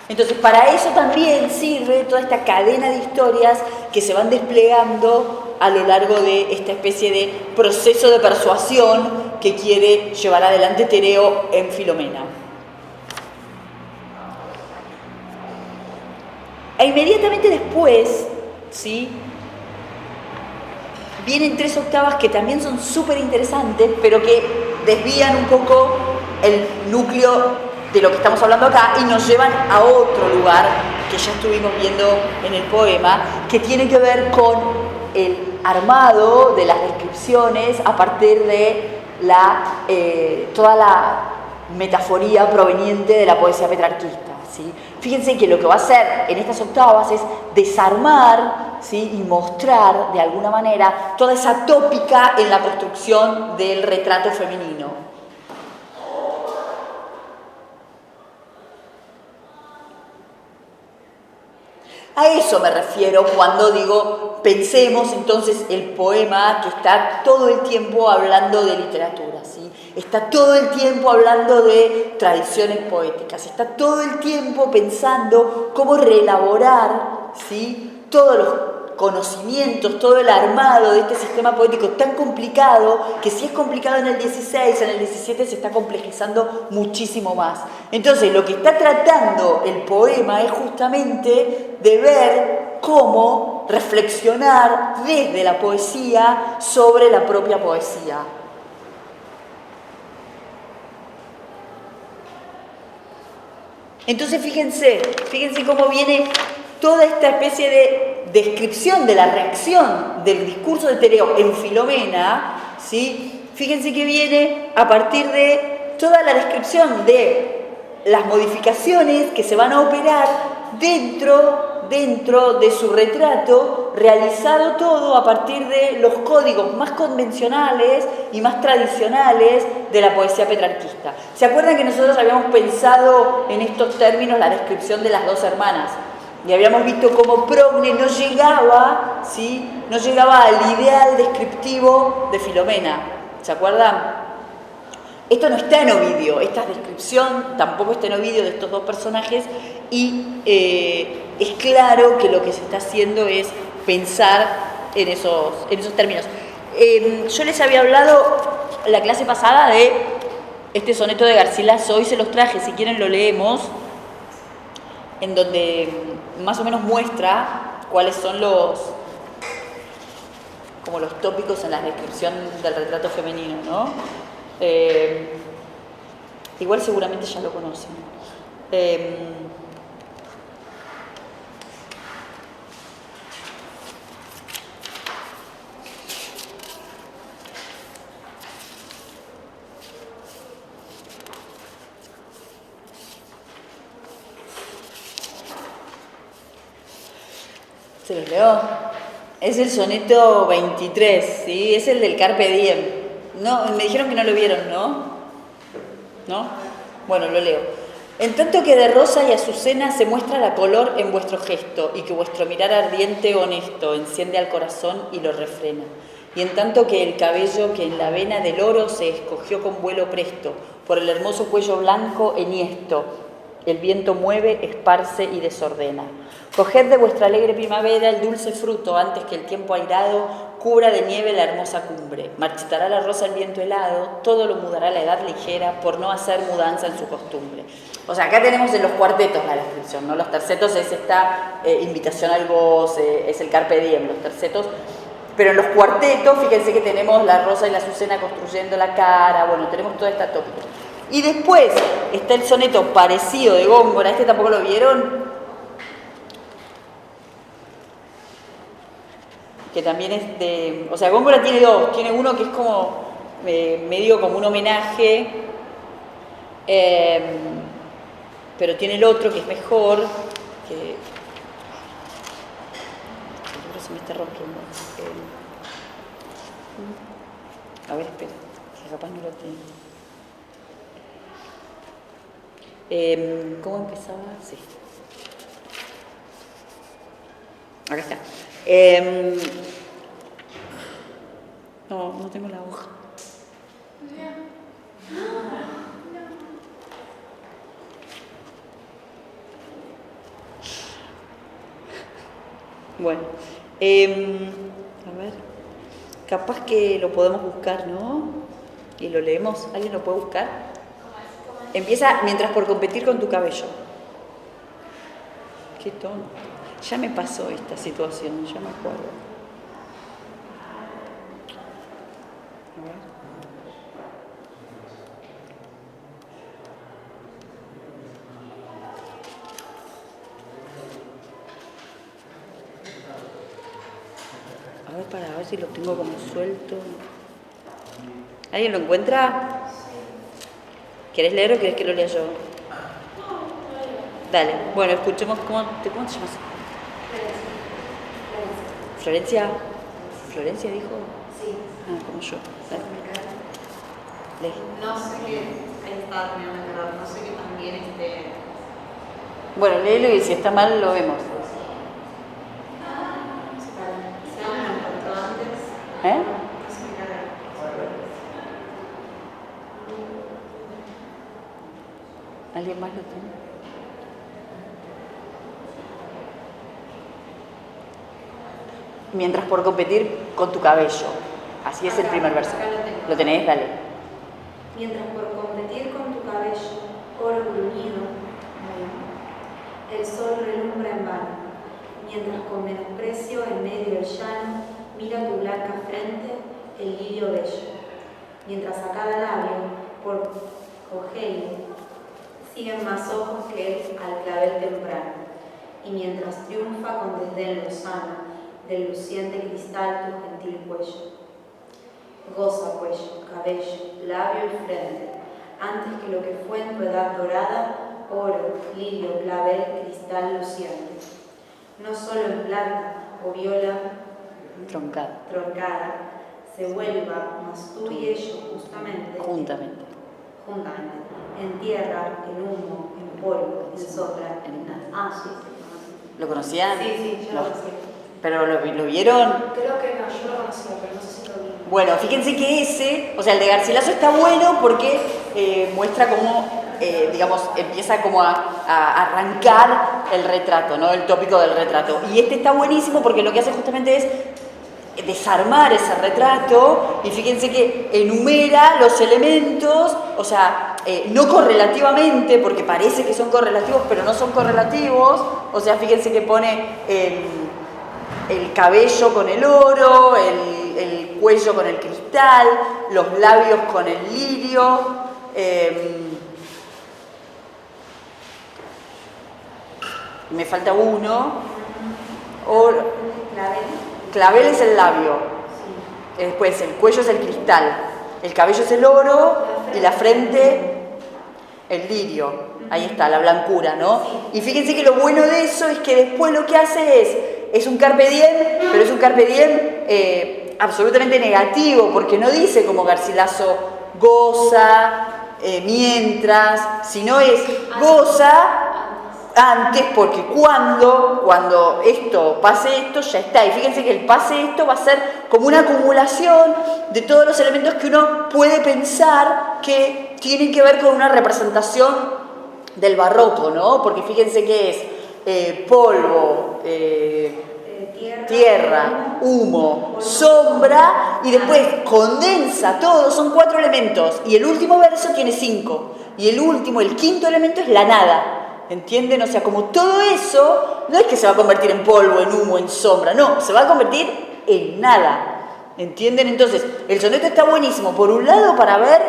Entonces, para eso también sirve toda esta cadena de historias que se van desplegando a lo largo de esta especie de proceso de persuasión que quiere llevar adelante Tereo en Filomena. E inmediatamente después, ¿sí?, vienen 3 octavas que también son súper interesantes, pero que desvían un poco el núcleo de lo que estamos hablando acá y nos llevan a otro lugar que ya estuvimos viendo en el poema, que tiene que ver con el armado de las descripciones a partir de toda la metaforía proveniente de la poesía petrarquista, ¿sí? Fíjense que lo que va a hacer en estas octavas es desarmar, ¿sí?, y mostrar de alguna manera toda esa tópica en la construcción del retrato femenino. A eso me refiero cuando digo, pensemos entonces el poema que está todo el tiempo hablando de literatura, ¿sí? Está todo el tiempo hablando de tradiciones poéticas, está todo el tiempo pensando cómo reelaborar, ¿sí?, todos los conocimientos, todo el armado de este sistema poético tan complicado, que si es complicado en el 16, en el 17 se está complejizando muchísimo más. Entonces, lo que está tratando el poema es justamente de ver cómo reflexionar desde la poesía sobre la propia poesía. Entonces, fíjense cómo viene toda esta especie de descripción de la reacción del discurso de Tereo en Filomena, ¿sí? Fíjense que viene a partir de toda la descripción de las modificaciones que se van a operar dentro de su retrato, realizado todo a partir de los códigos más convencionales y más tradicionales de la poesía petrarquista. ¿Se acuerdan que nosotros habíamos pensado en estos términos la descripción de las 2 hermanas? Y habíamos visto cómo Progne no llegaba, ¿sí?, no llegaba al ideal descriptivo de Filomena. ¿Se acuerdan? Esto no está en Ovidio, esta descripción tampoco está en Ovidio de estos 2 personajes, y es claro que lo que se está haciendo es pensar en esos términos. Yo les había hablado la clase pasada de este soneto de Garcilaso, hoy se los traje, si quieren lo leemos, en donde más o menos muestra cuáles son los tópicos en la descripción del retrato femenino, ¿no? Igual seguramente ya lo conocen. Se los leo. Es el soneto 23, ¿sí? Es el del Carpe Diem. No, me dijeron que no lo vieron, ¿no? ¿No? Bueno, lo leo. En tanto que de rosa y azucena se muestra la color en vuestro gesto, y que vuestro mirar ardiente honesto enciende al corazón y lo refrena. Y en tanto que el cabello que en la vena del oro se escogió con vuelo presto, por el hermoso cuello blanco enhiesto, el viento mueve, esparce y desordena. Coged de vuestra alegre primavera el dulce fruto antes que el tiempo airado cubra de nieve la hermosa cumbre. Marchitará la rosa el viento helado, todo lo mudará la edad ligera por no hacer mudanza en su costumbre. O sea, acá tenemos en los cuartetos la descripción, ¿no? Los tercetos es esta invitación al goce, es el Carpe Diem, los tercetos. Pero en los cuartetos, fíjense que tenemos la rosa y la azucena construyendo la cara, bueno, tenemos toda esta tópica. Y después está el soneto parecido de Góngora, este tampoco lo vieron, que también es de... O sea, Góngora tiene dos, tiene uno que es como medio como un homenaje, pero tiene el otro que es mejor, que... se me está rompiendo. A ver, espera, que capaz no lo tengo. ¿Cómo empezaba? Sí. Acá está. No tengo la hoja. Bueno, a ver, capaz que lo podemos buscar, ¿no? Y lo leemos. ¿Alguien lo puede buscar? Empieza mientras por competir con tu cabello. Qué tono. Ya me pasó esta situación, ya me acuerdo. A ver. A ver, para ver si lo tengo como suelto. ¿Alguien lo encuentra? ¿Querés leer o querés que lo lea yo? Dale, bueno, escuchemos cómo te llamas. Florencia. ¿Florencia dijo? Sí. Ah, como yo. Dale. Lee. No sé qué, ahí está terminando de cargar, no sé qué también Bueno, léelo y si está mal lo vemos. se lo encontró antes. ¿Eh? No se me carga. ¿Alguien más lo tiene? Mientras por competir con tu cabello. Así es el primer verso. Acá lo tengo. ¿Lo tenés? Dale. Mientras por competir con tu cabello, oro bruñido, el sol relumbra en vano. Mientras con menosprecio en medio del llano, mira tu blanca frente, el lirio bello. Mientras a cada labio, por cogelio, siguen más ojos que él al clavel temprano. Y mientras triunfa con desdén lozano, del luciente cristal tu gentil cuello. Goza cuello, cabello, labio y frente, antes que lo que fue en tu edad dorada, oro, lirio, clavel, cristal luciente. No solo en plata o viola troncada, se vuelva, mas tú y ellos Juntamente. en tierra, en humo, en polvo, en sopla, en nada. Ah, sí. ¿Lo conocían? Sí, yo No. lo conocí. ¿Pero lo vieron? Creo que no, yo lo conocía, pero no sé si lo vi. Bueno, fíjense que ese, o sea, el de Garcilaso está bueno porque muestra cómo, digamos, empieza como a arrancar el retrato, ¿no? El tópico del retrato. Y este está buenísimo porque lo que hace justamente es desarmar ese retrato y fíjense que enumera los elementos, o sea, no correlativamente, porque parece que son correlativos, pero no son correlativos, o sea, fíjense que pone el cabello con el oro, el cuello con el cristal, los labios con el lirio, me falta uno, clavel es el labio, después el cuello es el cristal, el cabello es el oro y la frente el lirio, ahí está, la blancura, ¿no? Y fíjense que lo bueno de eso es que después lo que hace es es un carpe diem, pero es un carpe diem absolutamente negativo, porque no dice como Garcilaso goza mientras, sino es goza antes, porque cuando esto pase esto, ya está. Y fíjense que el pase esto va a ser como una acumulación de todos los elementos que uno puede pensar que tienen que ver con una representación del barroco, ¿no? Porque fíjense que es polvo, tierra, humo, sombra, y después condensa todo, son 4 elementos, y el último verso tiene 5, y el quinto elemento es la nada. ¿Entienden? O sea, como todo eso no es que se va a convertir en polvo, en humo, en sombra, no, se va a convertir en nada. ¿Entienden? Entonces, el soneto está buenísimo, por un lado, para ver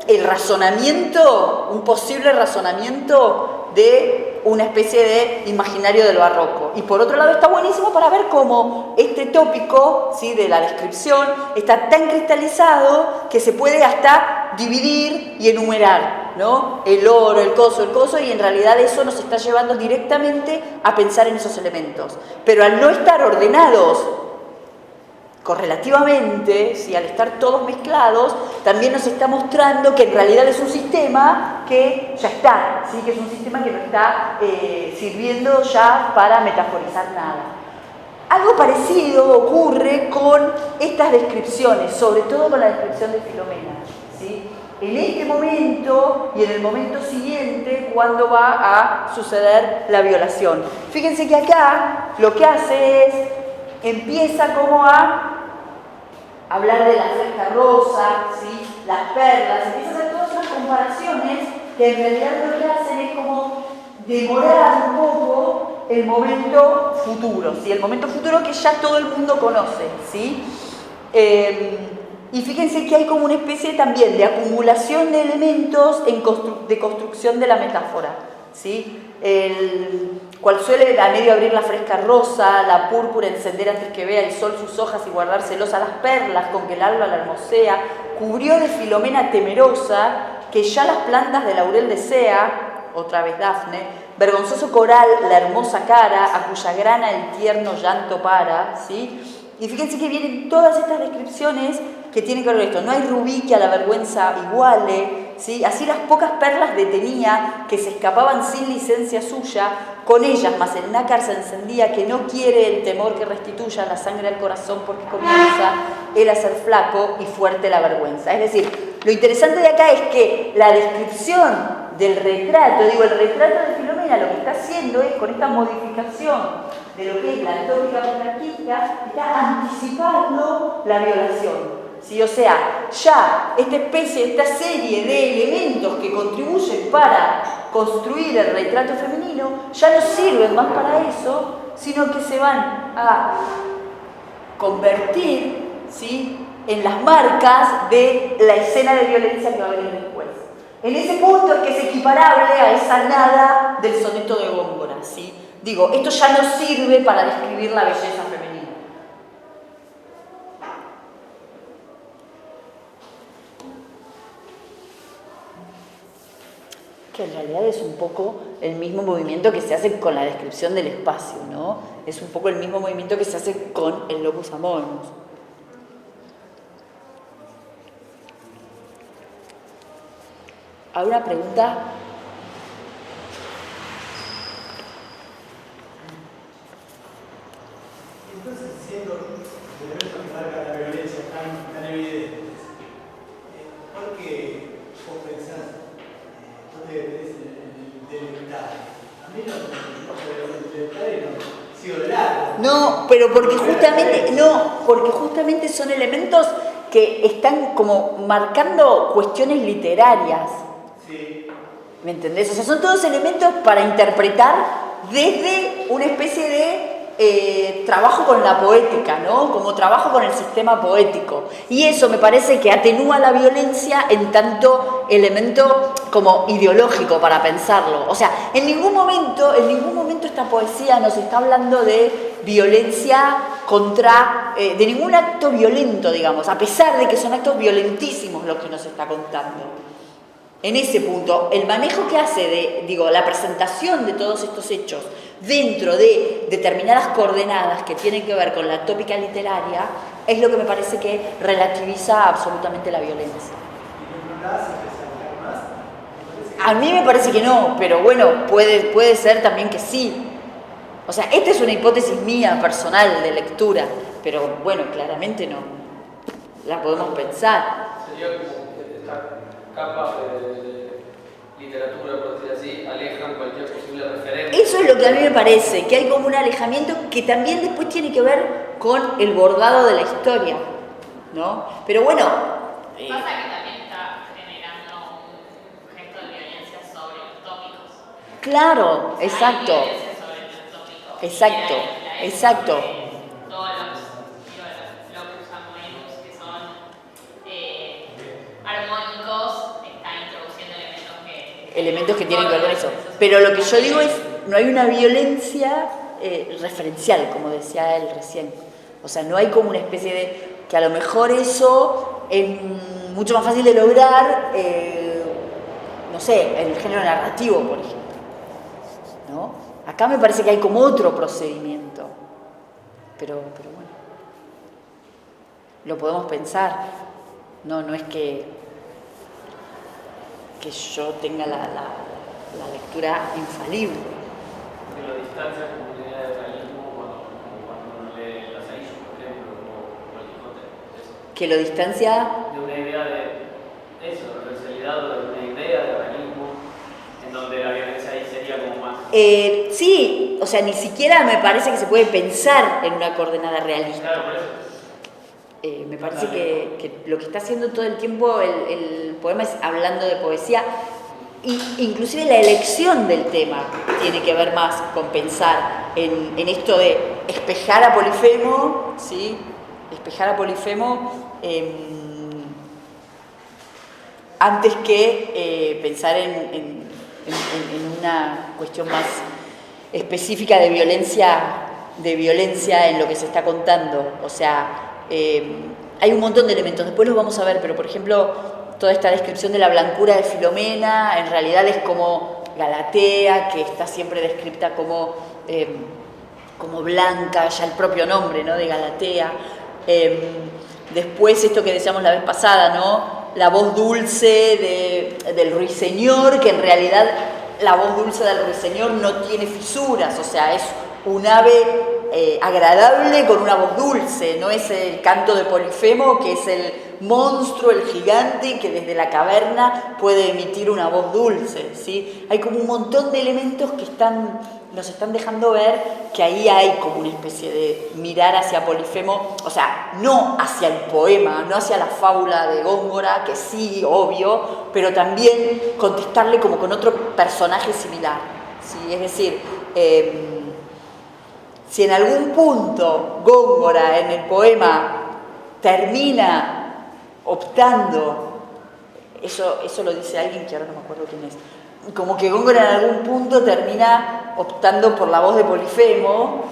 el razonamiento, un posible razonamiento de una especie de imaginario del barroco. Y por otro lado está buenísimo para ver cómo este tópico, ¿sí?, de la descripción está tan cristalizado que se puede hasta dividir y enumerar, ¿no? El oro, el coso, y en realidad eso nos está llevando directamente a pensar en esos elementos. Pero al no estar ordenados correlativamente, ¿sí?, al estar todos mezclados, también nos está mostrando que en realidad es un sistema que ya está, ¿sí?, que es un sistema que no está sirviendo ya para metaforizar nada. Algo parecido ocurre con estas descripciones, sobre todo con la descripción de Filomena, ¿sí? En este momento y en el momento siguiente, cuando va a suceder la violación. Fíjense que acá lo que hace es, empieza como a hablar de la fresca rosa, ¿sí?, las perlas, empieza a hacer todas unas comparaciones que en realidad lo que hacen es como demorar un poco el momento futuro, ¿sí?, el momento futuro que ya todo el mundo conoce, ¿sí? Y fíjense que hay como una especie también de acumulación de elementos de construcción de la metáfora, ¿sí? Cual suele a medio abrir la fresca rosa, la púrpura encender antes que vea el sol sus hojas y guardar celosas las perlas con que el alba la hermosea, cubrió de Filomena temerosa, que ya las plantas de laurel desea, otra vez Dafne, vergonzoso coral la hermosa cara, a cuya grana el tierno llanto para, ¿sí? Y fíjense que vienen todas estas descripciones que tienen que ver con esto. No hay rubí que a la vergüenza iguale, ¿sí? Así las pocas perlas detenía que se escapaban sin licencia suya, con ellas más el nácar se encendía, que no quiere el temor que restituya la sangre al corazón porque comienza él a ser flaco y fuerte la vergüenza. Es decir, lo interesante de acá es que la descripción del retrato, el retrato de Filomena lo que está haciendo es, con esta modificación de lo que es la tónica monarquista, está anticipando la violación. ¿Sí? O sea, ya esta serie de elementos que contribuyen para construir el retrato femenino ya no sirven más para eso, sino que se van a convertir, ¿sí?, en las marcas de la escena de violencia que va a venir después. En ese punto es que es equiparable a esa nada del soneto de Góngora, ¿sí? Esto ya no sirve para describir la belleza femenina. Que en realidad es un poco el mismo movimiento que se hace con la descripción del espacio, ¿no? Es un poco el mismo movimiento que se hace con el locus amoenus. ¿Alguna pregunta? Entonces, siendo elementos que marcan la violencia tan evidentes, ¿por qué vos pensás dónde ves el delectable? A mí no el delectable no ha sido largo. No, pero porque justamente son elementos que están como marcando cuestiones literarias. Sí. ¿Me entendés? O sea, son todos elementos para interpretar desde una especie de trabajo con la poética, ¿no? Como trabajo con el sistema poético. Y eso me parece que atenúa la violencia en tanto elemento como ideológico para pensarlo. O sea, en ningún momento esta poesía nos está hablando de violencia contra, de ningún acto violento, digamos, a pesar de que son actos violentísimos los que nos está contando. En ese punto, el manejo que hace de, la presentación de todos estos hechos dentro de determinadas coordenadas que tienen que ver con la tópica literaria, es lo que me parece que relativiza absolutamente la violencia. A mí me parece que no, pero bueno, puede ser también que sí. O sea, esta es una hipótesis mía, personal, de lectura, pero bueno, claramente no. La podemos pensar. Sería como que estas capas de literatura, por decir así, alejan cualquier posible referencia. Eso es lo que a mí me parece, que hay como un alejamiento que también después tiene que ver con el bordado de la historia, ¿no? Pero bueno... Pasa que también está generando un gesto de violencia sobre los tópicos. Claro, exacto. Hay violencia sobre los tópicos. Exacto, exacto. Todos los locus amoenus que son armónicos están introduciendo elementos que tienen que ver con eso. Pero lo que yo digo es, no hay una violencia referencial, como decía él recién. O sea, no hay como una especie de... que a lo mejor eso es mucho más fácil de lograr, no sé, en el género narrativo, por ejemplo, ¿no? Acá me parece que hay como otro procedimiento, pero bueno, lo podemos pensar, no es que yo tenga la lectura infalible. Que lo distancia como una idea de realismo cuando uno lee Las Aillas, por ejemplo, o El Quijote. Que lo distancia... De una idea de eso, de referencialidad, de una idea de realismo, en donde la violencia ahí sería como más... sí, o sea, ni siquiera me parece que se puede pensar en una coordenada realista. Claro, por eso. Me parece que lo que está haciendo todo el tiempo el poema es hablando de poesía, y inclusive la elección del tema tiene que ver más con pensar en esto de espejar a Polifemo, ¿sí? Espejar a Polifemo antes que pensar en una cuestión más específica de violencia en lo que se está contando. O sea, hay un montón de elementos, después los vamos a ver, pero por ejemplo, toda esta descripción de la blancura de Filomena, en realidad es como Galatea, que está siempre descrita como blanca, ya el propio nombre, ¿no?, de Galatea. Después esto que decíamos la vez pasada, ¿no?, la voz dulce del ruiseñor, que en realidad la voz dulce del ruiseñor no tiene fisuras, o sea, es un ave agradable con una voz dulce, no es el canto de Polifemo, que es el monstruo, el gigante, que desde la caverna puede emitir una voz dulce, ¿sí? Hay como un montón de elementos que nos están dejando ver que ahí hay como una especie de mirar hacia Polifemo, o sea, no hacia el poema, no hacia la fábula de Góngora, que sí, obvio, pero también contestarle como con otro personaje similar, ¿sí? Es decir, si en algún punto Góngora en el poema termina optando, eso lo dice alguien que ahora no me acuerdo quién es, como que Góngora en algún punto termina optando por la voz de Polifemo,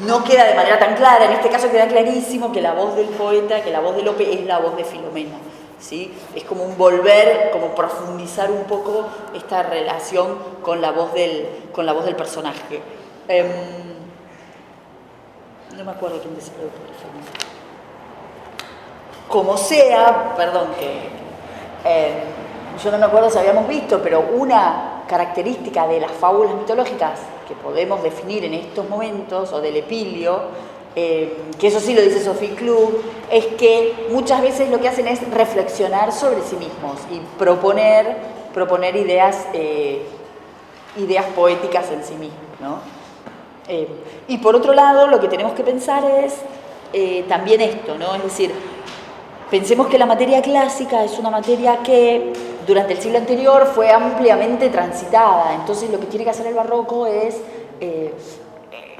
no queda de manera tan clara, en este caso queda clarísimo que la voz del poeta, que la voz de Lope es la voz de Filomena, ¿sí? Es como un volver, como profundizar un poco esta relación con la voz del personaje. No me acuerdo quién decía lo de Polifemo. Como sea, perdón, yo no me acuerdo si habíamos visto, pero una característica de las fábulas mitológicas que podemos definir en estos momentos, o del Epilio, que eso sí lo dice Sophie Klug, es que muchas veces lo que hacen es reflexionar sobre sí mismos y proponer ideas poéticas en sí mismos, ¿no? Y por otro lado, lo que tenemos que pensar es también esto, ¿no? Es decir, pensemos que la materia clásica es una materia que durante el siglo anterior fue ampliamente transitada, entonces lo que tiene que hacer el barroco es,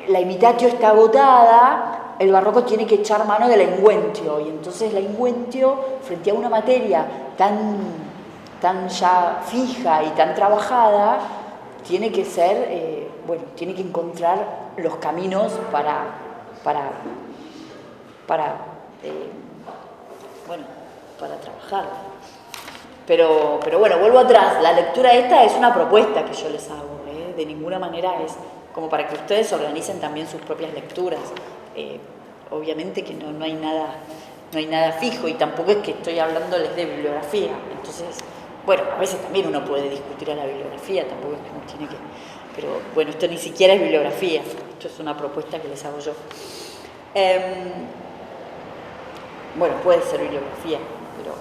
la imitatio está agotada, el barroco tiene que echar mano de la inguentio, y entonces la inguentio, frente a una materia tan ya fija y tan trabajada, tiene que ser, tiene que encontrar los caminos para trabajar. Pero bueno, vuelvo atrás, la lectura esta es una propuesta que yo les hago, de ninguna manera es como para que ustedes organicen también sus propias lecturas. Obviamente que no hay nada fijo, y tampoco es que estoy hablándoles de bibliografía. Entonces, bueno, a veces también uno puede discutir a la bibliografía, tampoco es que uno tiene que... Pero bueno, esto ni siquiera es bibliografía, esto es una propuesta que les hago yo. Bueno, puede ser bibliografía, pero...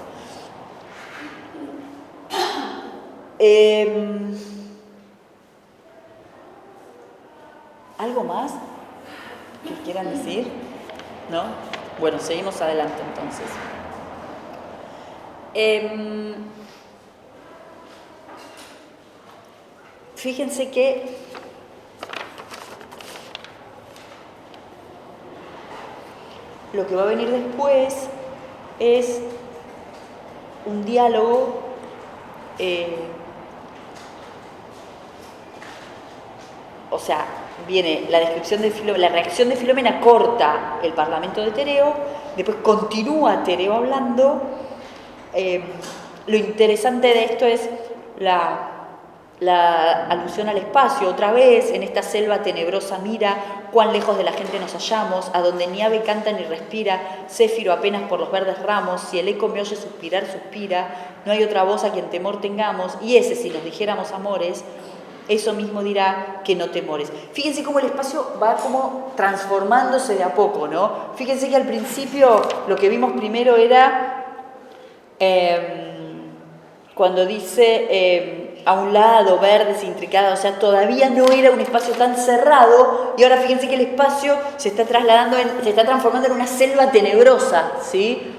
¿algo más que quieran decir? ¿No? Bueno, seguimos adelante entonces. Fíjense que lo que va a venir después es un diálogo o sea, viene la descripción de Filomena, la reacción de Filomena corta el parlamento de Tereo, después continúa Tereo hablando. Lo interesante de esto es la alusión al espacio. Otra vez, en esta selva tenebrosa mira, cuán lejos de la gente nos hallamos, a donde ni ave canta ni respira, céfiro apenas por los verdes ramos, si el eco me oye suspirar, suspira, no hay otra voz a quien temor tengamos, y ese, si nos dijéramos amores, eso mismo dirá que no temores. Fíjense cómo el espacio va como transformándose de a poco, ¿no? Fíjense que al principio lo que vimos primero era cuando dice a un lado, verdes, intricadas, o sea, todavía no era un espacio tan cerrado, y ahora fíjense que el espacio se está trasladando, se está transformando en una selva tenebrosa, ¿sí?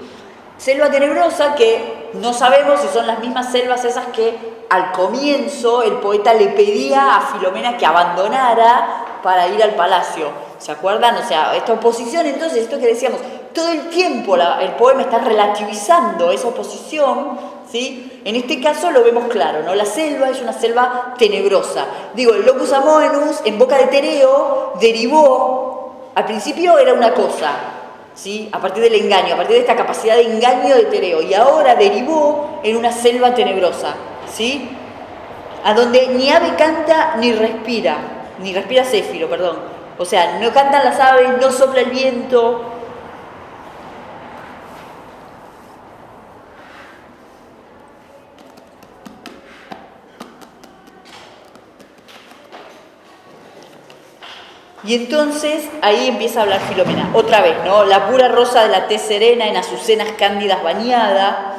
Selva tenebrosa que no sabemos si son las mismas selvas esas que al comienzo el poeta le pedía a Filomena que abandonara para ir al palacio. ¿Se acuerdan? O sea, esta oposición, entonces, esto que decíamos, todo el tiempo el poema está relativizando esa oposición, ¿sí? En este caso lo vemos claro, ¿no? La selva es una selva tenebrosa. Digo, el locus amoenus en boca de Tereo derivó, al principio era una cosa, ¿sí? A partir del engaño, a partir de esta capacidad de engaño de Tereo, y ahora derivó en una selva tenebrosa, ¿sí? A donde ni ave canta ni respira céfiro, perdón. O sea, no cantan las aves, no sopla el viento. Y entonces ahí empieza a hablar Filomena, otra vez, ¿no? La pura rosa de la tez serena en azucenas cándidas bañada.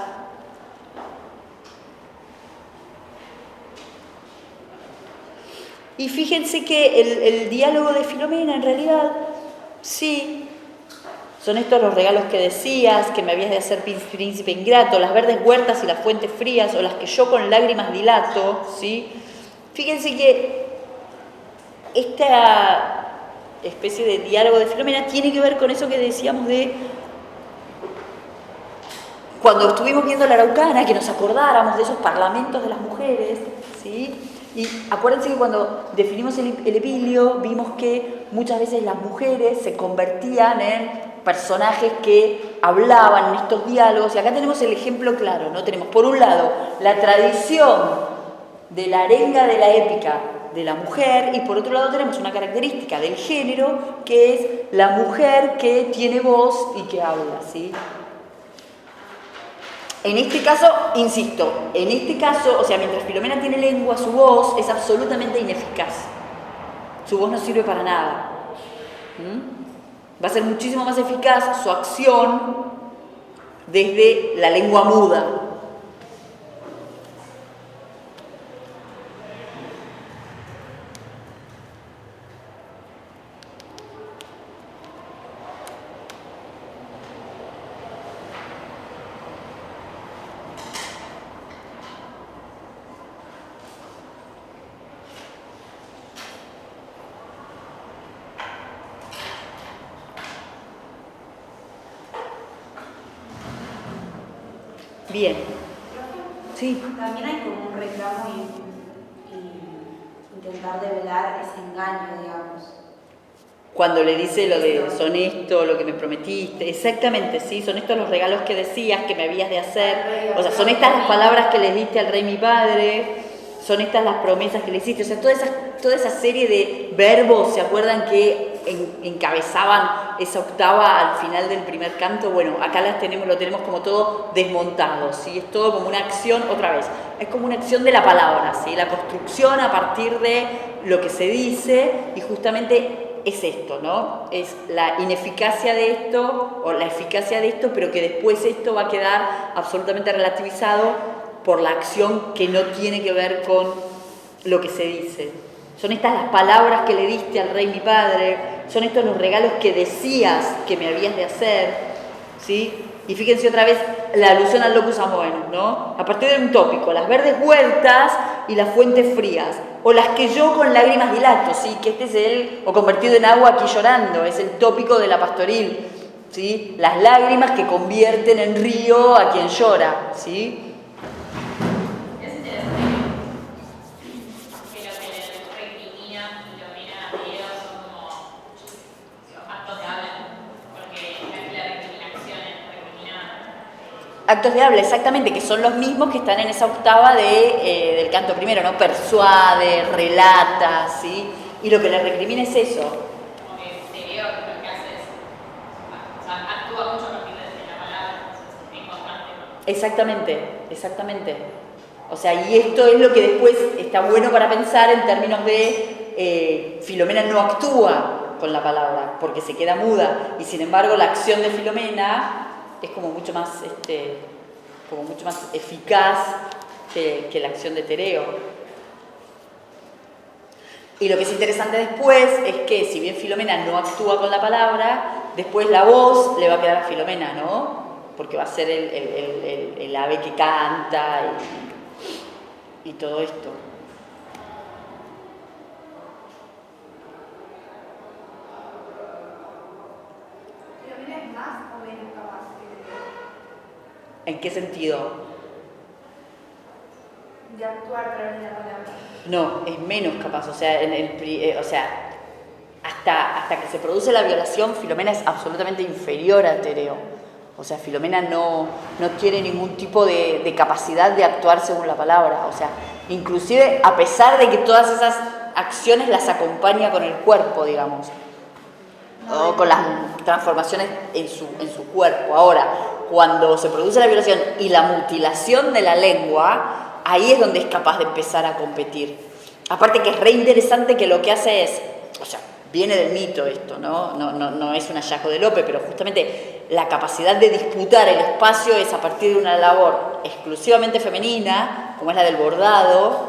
Y fíjense que el diálogo de Filomena, en realidad, sí, son estos los regalos que decías, que me habías de hacer príncipe ingrato, las verdes huertas y las fuentes frías, o las que yo con lágrimas dilato, ¿sí? Fíjense que esta especie de diálogo de Filomena tiene que ver con eso que decíamos de cuando estuvimos viendo la Araucana, que nos acordáramos de esos parlamentos de las mujeres, ¿sí? Y acuérdense que cuando definimos el epilio, vimos que muchas veces las mujeres se convertían en personajes que hablaban en estos diálogos, y acá tenemos el ejemplo claro, ¿no? Tenemos por un lado la tradición de la arenga de la épica de la mujer, y por otro lado tenemos una característica del género, que es la mujer que tiene voz y que habla, ¿sí? En este caso, insisto, o sea, mientras Filomena tiene lengua, su voz es absolutamente ineficaz. Su voz no sirve para nada. Va a ser muchísimo más eficaz su acción desde la lengua muda. Bien. Sí. También hay como un reclamo y intentar develar ese engaño, digamos. Cuando le dice lo de son esto, lo que me prometiste, exactamente, sí, son estos los regalos que decías que me habías de hacer, o sea, son estas las palabras que les diste al rey mi padre, son estas las promesas que le hiciste. O sea, toda esa serie de verbos, ¿se acuerdan que encabezaban esa octava al final del primer canto? Bueno, acá lo tenemos como todo desmontado, ¿sí? Es todo como una acción, otra vez, es como una acción de la palabra, ¿sí? La construcción a partir de lo que se dice, y justamente es esto, ¿no? Es la ineficacia de esto, o la eficacia de esto, pero que después esto va a quedar absolutamente relativizado por la acción que no tiene que ver con lo que se dice. Son estas las palabras que le diste al rey mi padre, son estos los regalos que decías que me habías de hacer, ¿sí? Y fíjense otra vez la alusión al locus amoenus, ¿no? A partir de un tópico, las verdes huertas y las fuentes frías, o las que yo con lágrimas dilato, ¿sí? Que este es o convertido en agua aquí llorando, es el tópico de la pastoril, ¿sí? Las lágrimas que convierten en río a quien llora, ¿sí? Actos de habla, exactamente, que son los mismos que están en esa octava del canto primero, ¿no? Persuade, relata, ¿sí? Y lo que le recrimina es eso. Porque exterior lo que hace es, o sea, actúa mucho a partir de la palabra, es importante, ¿no? Exactamente. O sea, y esto es lo que después está bueno para pensar en términos de Filomena no actúa con la palabra, porque se queda muda, y sin embargo la acción de Filomena es como mucho más eficaz que la acción de Tereo. Y lo que es interesante después es que si bien Filomena no actúa con la palabra, después la voz le va a quedar a Filomena, ¿no? Porque va a ser el ave que canta y todo esto. ¿Filomena es más o menos capaz? ¿En qué sentido? De actuar a través de la palabra. No, es menos capaz. O sea, hasta que se produce la violación, Filomena es absolutamente inferior a Tereo. O sea, Filomena no tiene ningún tipo de capacidad de actuar según la palabra. O sea, inclusive a pesar de que todas esas acciones las acompaña con el cuerpo, digamos, o con las transformaciones en su cuerpo. Ahora, cuando se produce la violación y la mutilación de la lengua, ahí es donde es capaz de empezar a competir. Aparte que es re interesante que lo que hace es, o sea, viene del mito esto, no es un hallazgo de Lope, pero justamente la capacidad de disputar el espacio es a partir de una labor exclusivamente femenina, como es la del bordado,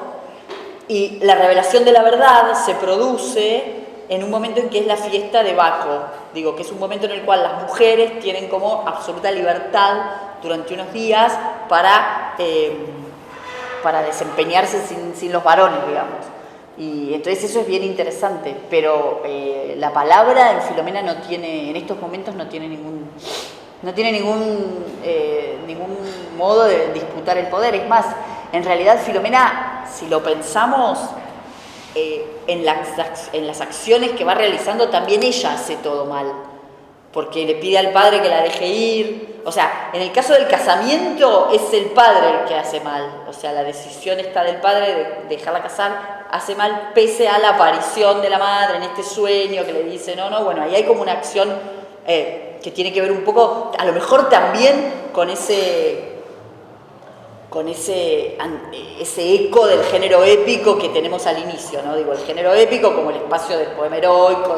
y la revelación de la verdad se produce en un momento en que es la fiesta de Baco, digo, que es un momento en el cual las mujeres tienen como absoluta libertad durante unos días para desempeñarse sin los varones, digamos. Y entonces eso es bien interesante, pero la palabra en Filomena en estos momentos no tiene ningún modo de disputar el poder. Es más, en realidad Filomena, si lo pensamos, en las acciones que va realizando también ella hace todo mal, porque le pide al padre que la deje ir. O sea, en el caso del casamiento es el padre el que hace mal, o sea, la decisión está del padre de dejarla casar, hace mal pese a la aparición de la madre en este sueño que le dice no, bueno, ahí hay como una acción que tiene que ver un poco, a lo mejor también con ese eco del género épico que tenemos al inicio, ¿no? Digo, el género épico como el espacio del poema heroico,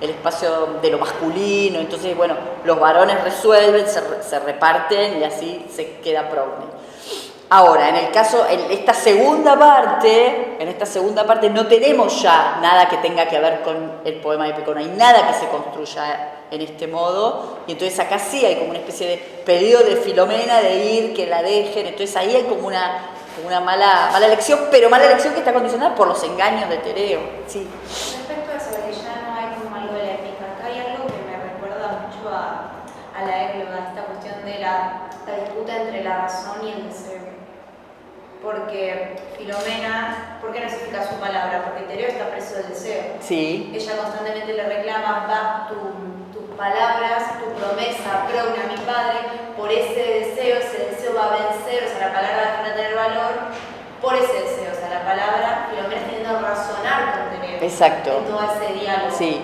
el espacio de lo masculino. Entonces, bueno, los varones resuelven, se reparten y así se queda progne. Ahora, en esta segunda parte no tenemos ya nada que tenga que ver con el poema épico, no hay nada que se construya en este modo, y entonces acá sí hay como una especie de pedido de Filomena de ir, que la dejen. Entonces ahí hay como una mala elección, pero mala elección que está condicionada por los engaños de Tereo. Sí. Respecto a eso, que ya no hay como algo de la épica, acá hay algo que me recuerda mucho a la égloga, esta cuestión de la disputa entre la razón y el deseo. Porque Filomena, ¿por qué no se explica su palabra? Porque Tereo está preso del deseo. Sí. Ella constantemente le reclama, tus palabras, tu promesa, progna a mi padre, por ese deseo va a vencer, o sea, la palabra deja de tener valor por ese deseo, o sea, la la palabra, Filomena está intentando razonar con Tereo. Exacto. En todo ese diálogo. Sí.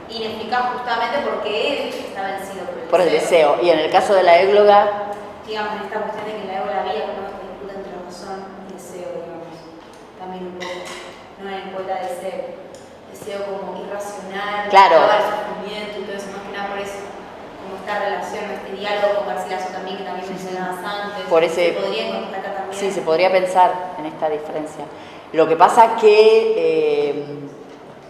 Ineficaz justamente porque él está vencido Por el deseo. Y en el caso de la égloga, digamos, en esta cuestión de que la égloga había como esta disputa entre razón y deseo, digamos, también un poco, no en el poeta deseo como irracional, claro, el sufrimiento y todo eso, más que nada por eso, como esta relación, este diálogo con Garcilaso también, que también mencionabas antes, por ese, se podría encontrar acá también. Sí, se podría pensar en esta diferencia. Lo que pasa que,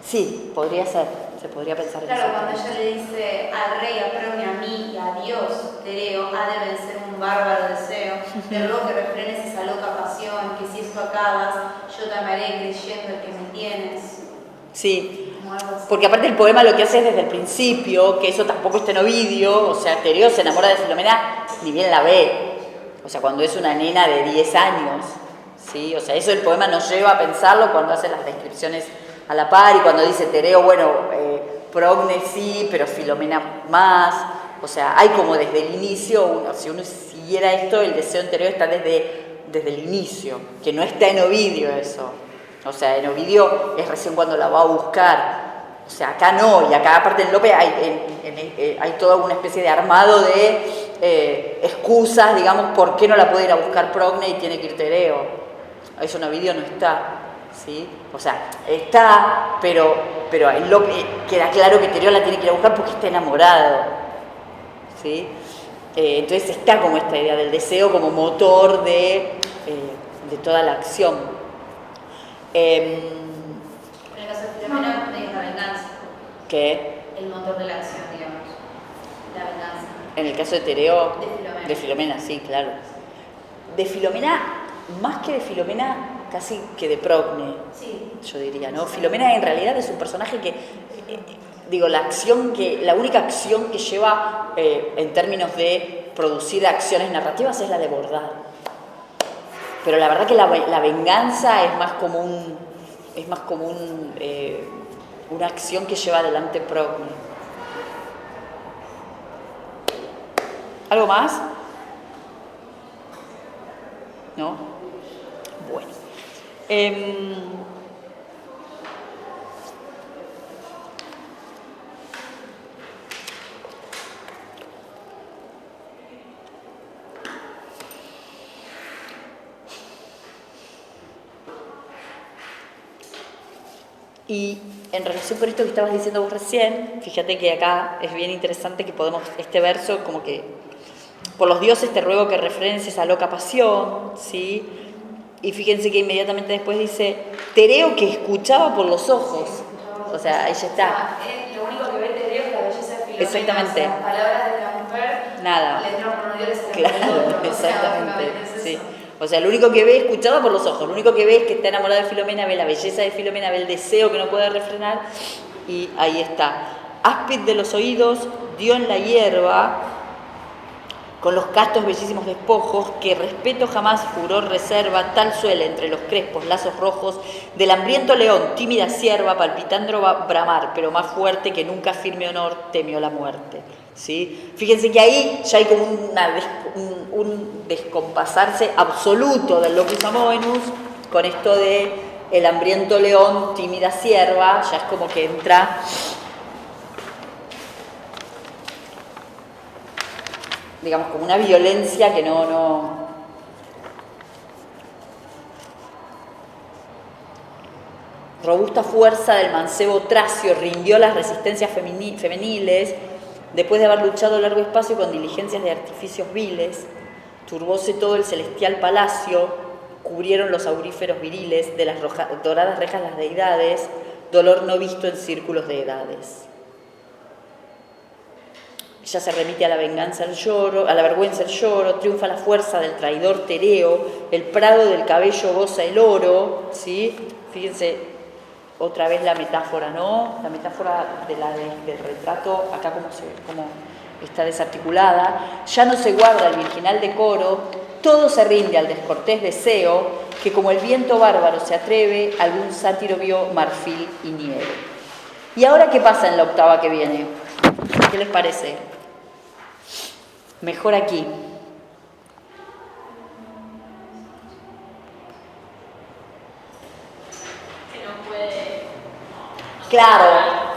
sí, podría ser, se podría pensar en eso. Claro, cuando ella le dice al rey, a Progne, a mí y a Dios, Tereo, ha de vencer un bárbaro deseo, te ruego que refrenes esa loca pasión, que si esto acabas, yo te amaré creyendo el que me tienes. Sí, porque aparte el poema lo que hace es desde el principio, que eso tampoco está en Ovidio, o sea, Tereo se enamora de Filomena, ni bien la ve, o sea, cuando es una nena de 10 años, ¿sí? O sea, eso el poema nos lleva a pensarlo cuando hace las descripciones a la par y cuando dice Tereo, bueno, Progne sí, pero Filomena más, o sea, hay como desde el inicio, si uno siguiera esto, el deseo en Tereo está desde el inicio, que no está en Ovidio eso. O sea, en Ovidio es recién cuando la va a buscar. O sea, acá no. Y acá, aparte en Lope, hay toda una especie de armado de excusas, digamos, por qué no la puede ir a buscar Progne y tiene que ir Tereo. Eso en Ovidio no está. ¿Sí? O sea, está, pero en Lope queda claro que Tereo la tiene que ir a buscar porque está enamorado. ¿Sí? Entonces está como esta idea del deseo como motor de toda la acción. En el caso de Filomena es la venganza. ¿Qué? El motor de la acción, digamos. La venganza. En el caso de Tereo, de Filomena, sí, claro. De Filomena, más que de Filomena, casi que de Progne, sí, yo diría, ¿no? Filomena en realidad es un personaje que, la única acción que lleva en términos de producir acciones narrativas es la de bordar. Pero la verdad que la venganza es más como una acción que lleva adelante Progne. ¿Algo más? ¿No? Bueno. Y en relación con esto que estabas diciendo vos recién, fíjate que acá es bien interesante que podemos, este verso como que, por los dioses te ruego que refrenes esa loca pasión, ¿sí? Y fíjense que inmediatamente después dice, Tereo que escuchaba por los ojos. O sea, ahí ya está. Lo único que ve Tereo es la belleza de Filomena. Exactamente. O sea, las palabras de la mujer, nada. le entran por los dioses. Claro, exactamente. Sí. O sea, lo único que ve, escuchaba por los ojos, lo único que ve es que está enamorado de Filomena, ve la belleza de Filomena, ve el deseo que no puede refrenar, y ahí está. Áspid de los oídos dio en la hierba, con los castos bellísimos despojos, que respeto jamás furor reserva, tal suele entre los crespos lazos rojos, del hambriento león, tímida sierva, palpitando bramar, pero más fuerte que nunca firme honor, temió la muerte. ¿Sí? Fíjense que ahí ya hay como un descompasarse absoluto del locus amoenus con esto de el hambriento león, tímida sierva, ya es como que entra digamos como una violencia que no robusta fuerza del mancebo Tracio rindió las resistencias femeniles. Después de haber luchado largo espacio con diligencias de artificios viles, turbóse todo el celestial palacio, cubrieron los auríferos viriles, de las doradas rejas las deidades, dolor no visto en círculos de edades. Ya se remite a la venganza el lloro, a la vergüenza el lloro, triunfa la fuerza del traidor Tereo, el prado del cabello goza el oro, ¿sí? Fíjense, otra vez la metáfora, ¿no? La metáfora del retrato, acá como está desarticulada. Ya no se guarda el virginal decoro, todo se rinde al descortés deseo, que como el viento bárbaro se atreve, algún sátiro vio marfil y nieve. ¿Y ahora qué pasa en la octava que viene? ¿Qué les parece? Mejor aquí. Claro,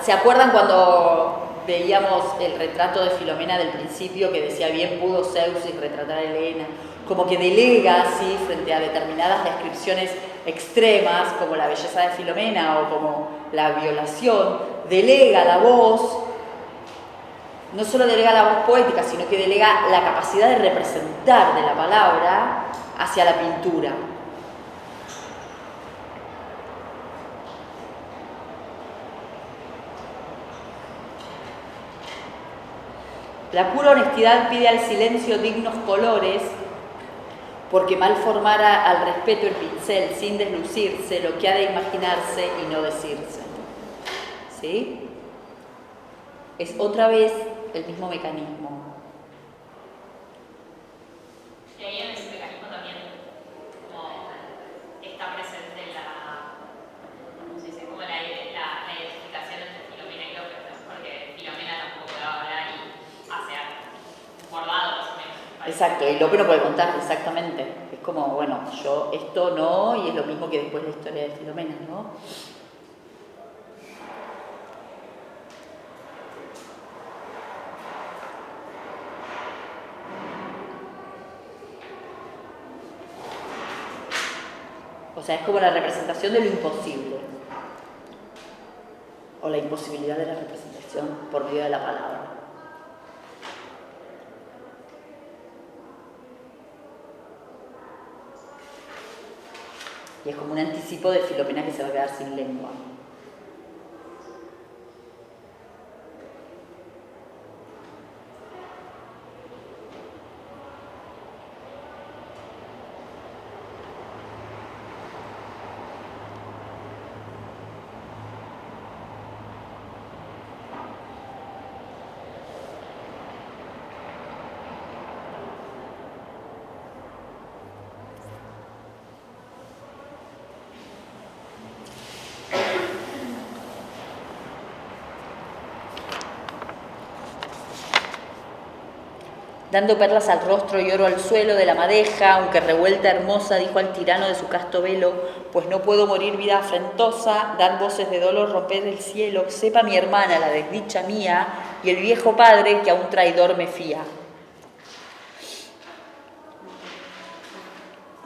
¿se acuerdan cuando veíamos el retrato de Filomena del principio que decía bien pudo Zeus y retratar a Helena? Como que delega, ¿sí?, frente a determinadas descripciones extremas, como la belleza de Filomena o como la violación, delega la voz, no solo delega la voz poética, sino que delega la capacidad de representar de la palabra hacia la pintura. La pura honestidad pide al silencio dignos colores, porque mal formara al respeto el pincel sin deslucirse lo que ha de imaginarse y no decirse. ¿Sí? Es otra vez el mismo mecanismo. Y ahí en ese mecanismo también como está presente ¿cómo se dice? Como la identificación entre Filomena y López, ¿no? Porque Filomena tampoco va a hablar y hace bordado más o menos. Exacto, y Lope no puede contar, exactamente. Es como, bueno, yo esto no, y es lo mismo que después la historia de Filomena, ¿no? O sea, es como la representación de lo imposible. O la imposibilidad de la representación por medio de la palabra. Y es como un anticipo de Filomena que se va a quedar sin lengua. Dando perlas al rostro y oro al suelo de la madeja, aunque revuelta hermosa, dijo al tirano de su casto velo, pues no puedo morir vida afrentosa, dar voces de dolor, romper el cielo, sepa mi hermana la desdicha mía y el viejo padre que a un traidor me fía.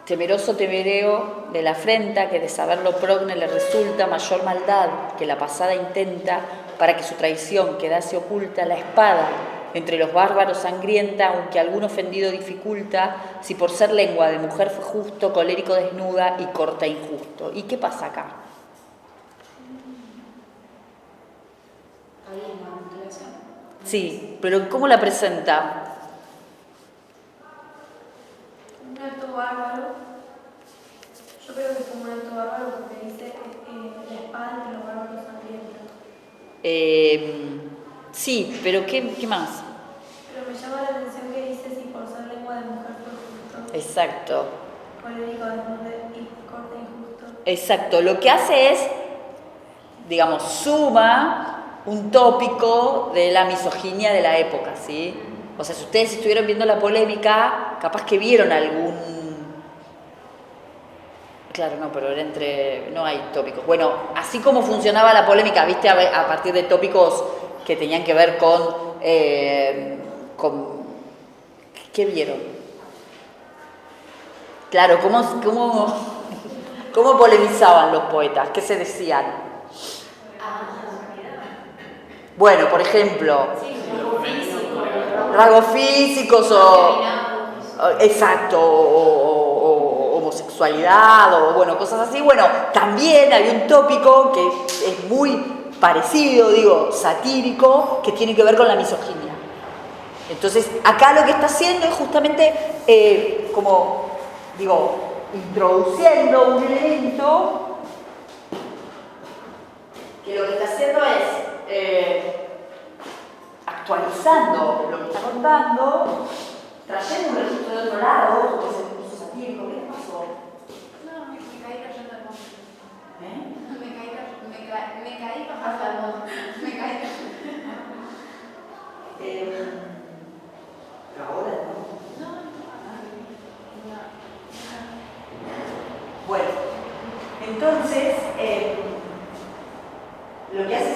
Temeroso temereo de la afrenta, que de saberlo progne le resulta mayor maldad que la pasada intenta, para que su traición quedase oculta la espada entre los bárbaros sangrienta, aunque algún ofendido dificulta, si por ser lengua de mujer fue justo, colérico desnuda y corta injusto. ¿Y qué pasa acá? Ahí en la mutilación. Sí, pero ¿cómo la presenta? Un acto bárbaro. Yo creo que es como un acto bárbaro porque dice la espada entre los bárbaros sangrientos. Sí, pero ¿qué más? Pero me llama la atención que dice si por ser lengua de mujer fue justo. Exacto. Colérico, desnudo y corta injusto. Exacto. Lo que hace es, digamos, suma un tópico de la misoginia de la época, ¿sí? O sea, si ustedes estuvieron viendo la polémica, capaz que vieron algún... Claro, no, pero era entre... No hay tópicos. Bueno, así como funcionaba la polémica, ¿viste? A partir de tópicos que tenían que ver con ¿qué vieron? Claro, ¿cómo polemizaban los poetas? ¿Qué se decían? Bueno, por ejemplo, rasgos físicos exacto, o homosexualidad, o bueno, cosas así. Bueno, también hay un tópico que es muy parecido, digo, satírico, que tiene que ver con la misoginia. Entonces, acá lo que está haciendo es justamente, como, digo, introduciendo un elemento que lo que está haciendo es actualizando lo que está contando, trayendo un registro de otro lado, como es el curso satírico. ¿Qué les pasó? No, me caí cayendo al monte. Me caí bajando al monte. Me caí Ahora no. No. Bueno, entonces, lo que hace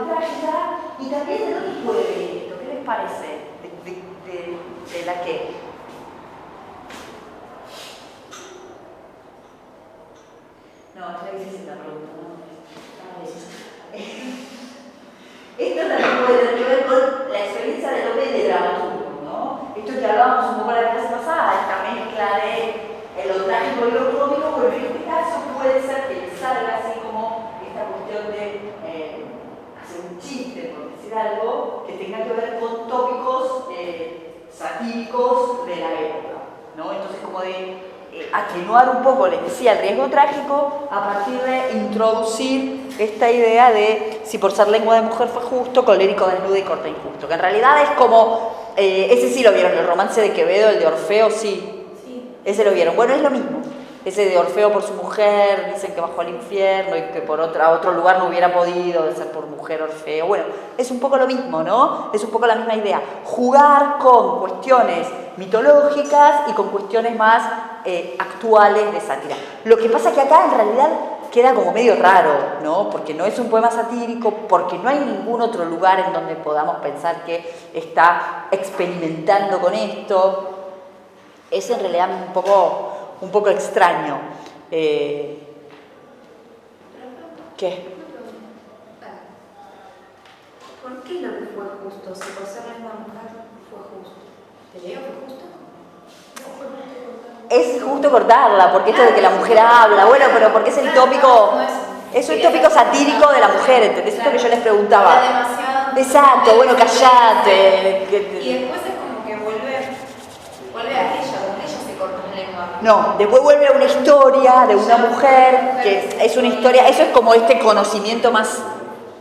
el traje, y también de dónde puede venir esto, ¿qué les parece? ¿De la qué? No, es difícil la pregunta, ¿no? Esto también puede tener que ver con la experiencia de Lope de dramaturgo, ¿no? Esto que hablábamos un poco la clase pasada, esta mezcla de lo trágico y lo cómico, pero en este caso puede ser que le salga así como esta cuestión de hacer un chiste, por decir algo, que tenga que ver con tópicos satíricos de la época, ¿no? Entonces como de atenuar un poco, les decía, el riesgo trágico a partir de introducir esta idea de si por ser lengua de mujer fue justo, colérico, desnudo y corte injusto, que en realidad es como, ese sí lo vieron, el romance de Quevedo, el de Orfeo, sí, ese lo vieron, bueno, es lo mismo, ese de Orfeo por su mujer, dicen que bajó al infierno y que por otro lugar no hubiera podido, de ser por mujer Orfeo, bueno, es un poco lo mismo, ¿no? Es un poco la misma idea, jugar con cuestiones mitológicas y con cuestiones más actuales de sátira. Lo que pasa es que acá en realidad queda como medio raro, ¿no? Porque no es un poema satírico, porque no hay ningún otro lugar en donde podamos pensar que está experimentando con esto. Es en realidad un poco extraño. ¿Qué? ¿Por qué lo que fue justo? Si por ser lengua mujer fue justo. ¿Te leo fue justo? Es justo cortarla, porque esto de que la mujer habla, bueno, pero porque es el tópico, es un tópico satírico de la mujer, ¿entendés? Esto que yo les preguntaba. Exacto, bueno, callate. Y después es como que vuelve a ella, donde ella se corta la lengua. No, después vuelve a una historia de una mujer, que es una historia, eso es como este conocimiento más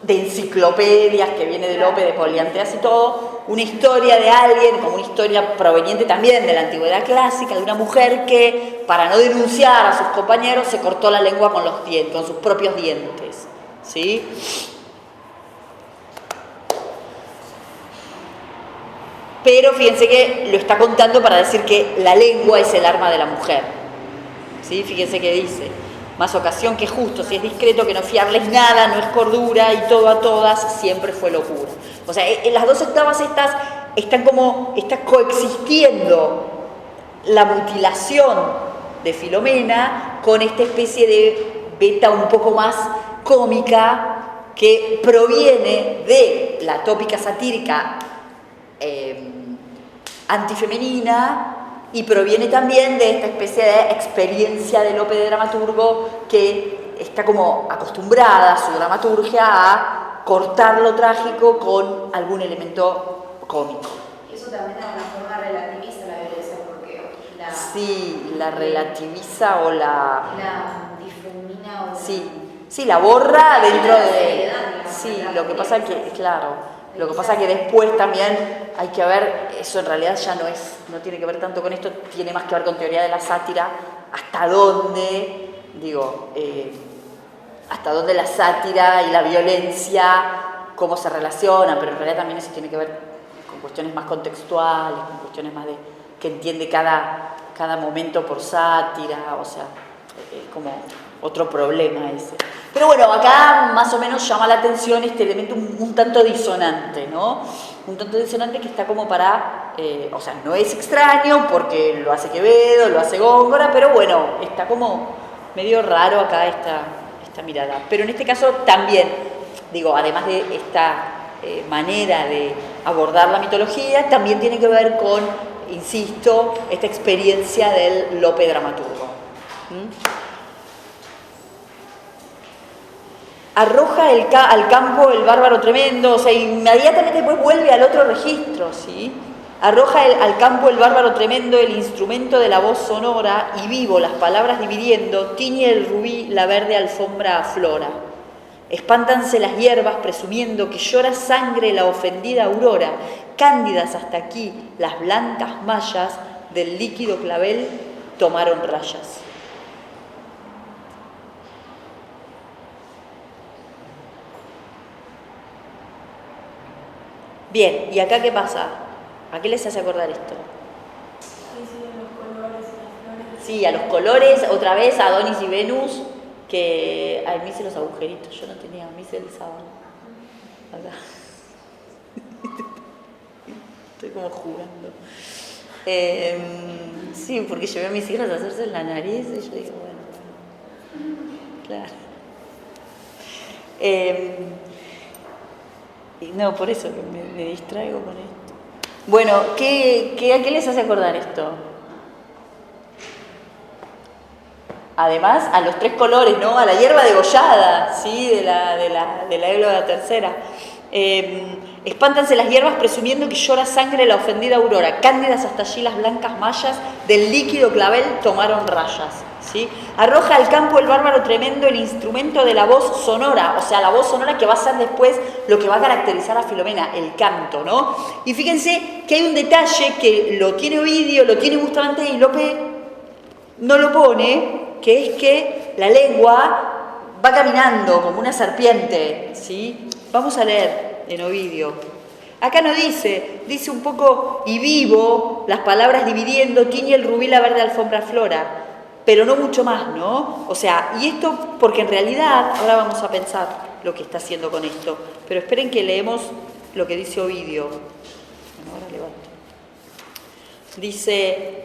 de enciclopedias que viene de Lope, de Polianteas y todo, una historia de alguien, como una historia proveniente también de la antigüedad clásica, de una mujer que, para no denunciar a sus compañeros, se cortó la lengua con los dientes, con sus propios dientes, ¿sí? Pero fíjense que lo está contando para decir que la lengua es el arma de la mujer, ¿sí? Fíjense que dice: más ocasión que justo, si es discreto que no fiarles nada, no es cordura, y todo a todas siempre fue locura. O sea, en las dos octavas estas está coexistiendo la mutilación de Filomena con esta especie de beta un poco más cómica que proviene de la tópica satírica antifemenina, y proviene también de esta especie de experiencia de Lope de dramaturgo que está como acostumbrada a su dramaturgia a cortar lo trágico con algún elemento cómico. Eso también de alguna forma relativiza la violencia, porque sí, la relativiza o la difumina o sí, la borra dentro de... digamos, sí, lo que pasa es que, claro, lo que pasa es que después también hay que ver, eso en realidad ya no tiene que ver tanto con esto, tiene más que ver con teoría de la sátira, hasta dónde, hasta dónde la sátira y la violencia, cómo se relacionan, pero en realidad también eso tiene que ver con cuestiones más contextuales, con cuestiones más de que entiende cada momento por sátira, o sea, como otro problema ese. Pero bueno, acá más o menos llama la atención este elemento un tanto disonante, ¿no? Un tanto disonante que está como para, o sea, no es extraño porque lo hace Quevedo, lo hace Góngora, pero bueno, está como medio raro acá esta mirada. Pero en este caso también, digo, además de esta manera de abordar la mitología, también tiene que ver con, insisto, esta experiencia del Lope dramaturgo. Arroja al campo el bárbaro tremendo, o sea, inmediatamente después vuelve al otro registro, ¿sí? Arroja al campo el bárbaro tremendo, el instrumento de la voz sonora, y vivo las palabras dividiendo, tiñe el rubí, la verde alfombra aflora. Espántanse las hierbas presumiendo que llora sangre la ofendida aurora, cándidas hasta aquí las blancas mallas del líquido clavel tomaron rayas. Bien, ¿y acá qué pasa? ¿A qué les hace acordar esto? Sí, a los colores, otra vez a Adonis y Venus, que a mí hice los agujeritos, yo no tenía, a mí hice el sábado. Acá. Estoy como jugando. Sí, porque llevé a mis hijas a hacerse en la nariz y yo dije, bueno, claro. No, por eso que me distraigo con esto. Bueno, ¿a qué les hace acordar esto? Además, a los 3 colores, ¿no? A la hierba degollada, ¿sí? De la égloga tercera. Espántanse las hierbas presumiendo que llora sangre la ofendida aurora. Cándidas hasta allí las blancas mallas del líquido clavel tomaron rayas. ¿Sí? Arroja al campo el bárbaro tremendo el instrumento de la voz sonora, o sea, la voz sonora que va a ser después lo que va a caracterizar a Filomena, el canto, ¿no? Y fíjense que hay un detalle que lo tiene Ovidio, lo tiene Bustamante y Lope no lo pone, que es que la lengua va caminando como una serpiente, ¿sí? Vamos a leer en Ovidio. Acá no dice un poco y vivo, las palabras dividiendo, tiñe el rubí la verde alfombra flora. Pero no mucho más, ¿no? O sea, y esto porque en realidad, ahora vamos a pensar lo que está haciendo con esto, pero esperen que leemos lo que dice Ovidio. Bueno, ahora levanto. Dice,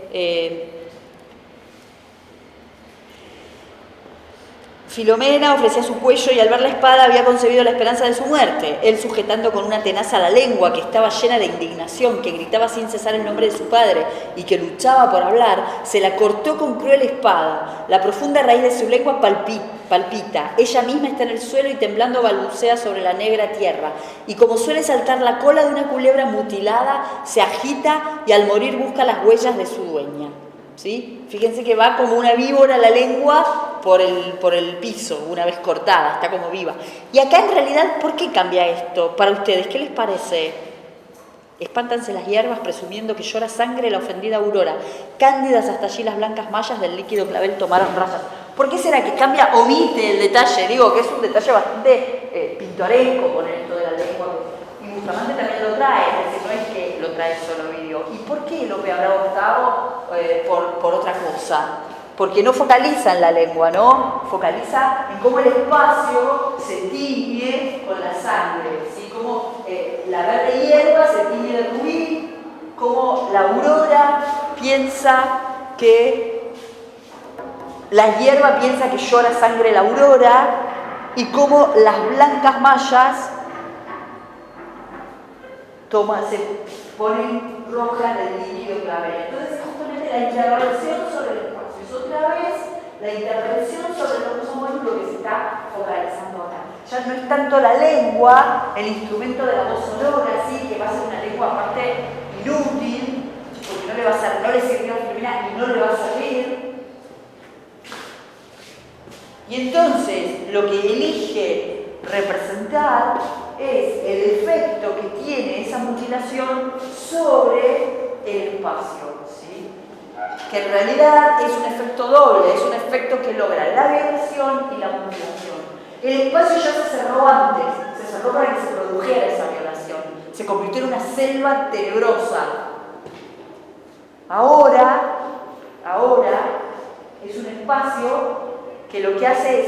Filomena ofrecía su cuello y al ver la espada había concebido la esperanza de su muerte. Él, sujetando con una tenaza la lengua que estaba llena de indignación, que gritaba sin cesar el nombre de su padre y que luchaba por hablar, se la cortó con cruel espada. La profunda raíz de su lengua palpita. Ella misma está en el suelo y temblando balbucea sobre la negra tierra. Y como suele saltar la cola de una culebra mutilada, se agita y al morir busca las huellas de su dueña. ¿Sí? Fíjense que va como una víbora la lengua por el piso, una vez cortada, está como viva. Y acá en realidad, ¿por qué cambia esto para ustedes? ¿Qué les parece? Espántanse las hierbas presumiendo que llora sangre la ofendida aurora. Cándidas hasta allí las blancas mallas del líquido clavel tomaron rayas. ¿Por qué será que cambia, omite el detalle? Digo que es un detalle bastante pintoresco poner esto de la lengua. Y Bustamante también lo trae, es decir, no es que lo trae solo Ovidio. ¿Y por qué Lope habrá optado por otra cosa? Porque no focaliza en la lengua, ¿no? Focaliza en cómo el espacio se tiñe con la sangre, ¿sí? Cómo la verde hierba se tiñe de rubí, cómo la aurora piensa que la hierba piensa que llora sangre la aurora y cómo las blancas mallas se ponen rojas del líquido clavel. Entonces, justamente la intervención sobre el espacio es otra vez la intervención sobre los cromos lo que se está focalizando acá. Ya no es tanto la lengua, el instrumento de la voz sonora, ¿sí? Que va a ser una lengua aparte inútil, porque no le sirvió a Filomena y no le va a servir. Y entonces lo que elige representar es el efecto que tiene esa mutilación sobre el espacio, ¿sí? Que en realidad es un efecto doble, es un efecto que logra la violación y la mutilación. El espacio ya se cerró antes, se cerró para que se produjera esa violación, se convirtió en una selva tenebrosa. Ahora es un espacio que lo que hace es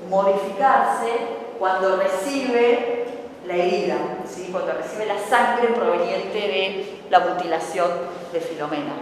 modificarse cuando recibe la herida, ¿sí? Cuando recibe la sangre proveniente de la mutilación de Filomena.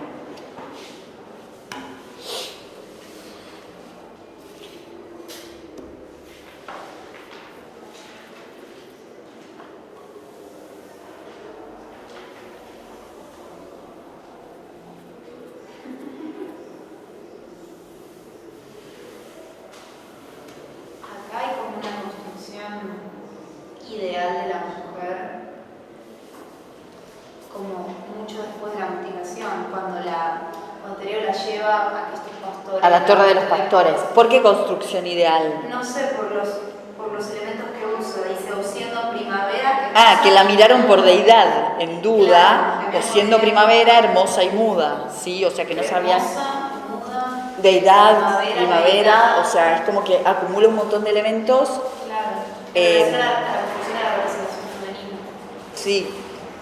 Acá hay como una construcción ideal de la mujer, como mucho después de la mutilación, cuando Tereo la lleva a estos pastores. A la Torre de los Pastores. ¿Por qué construcción ideal? No sé, por los elementos que uso. Dice, o siendo primavera... Que la miraron por deidad, en duda, claro, o siendo primavera, hermosa y muda, ¿sí? O sea que no sabían... Hermosa, muda, Deidad, primavera, deidad. O sea, es como que acumula un montón de elementos. Claro. Eh, La refusión de la representación femenina. Sí,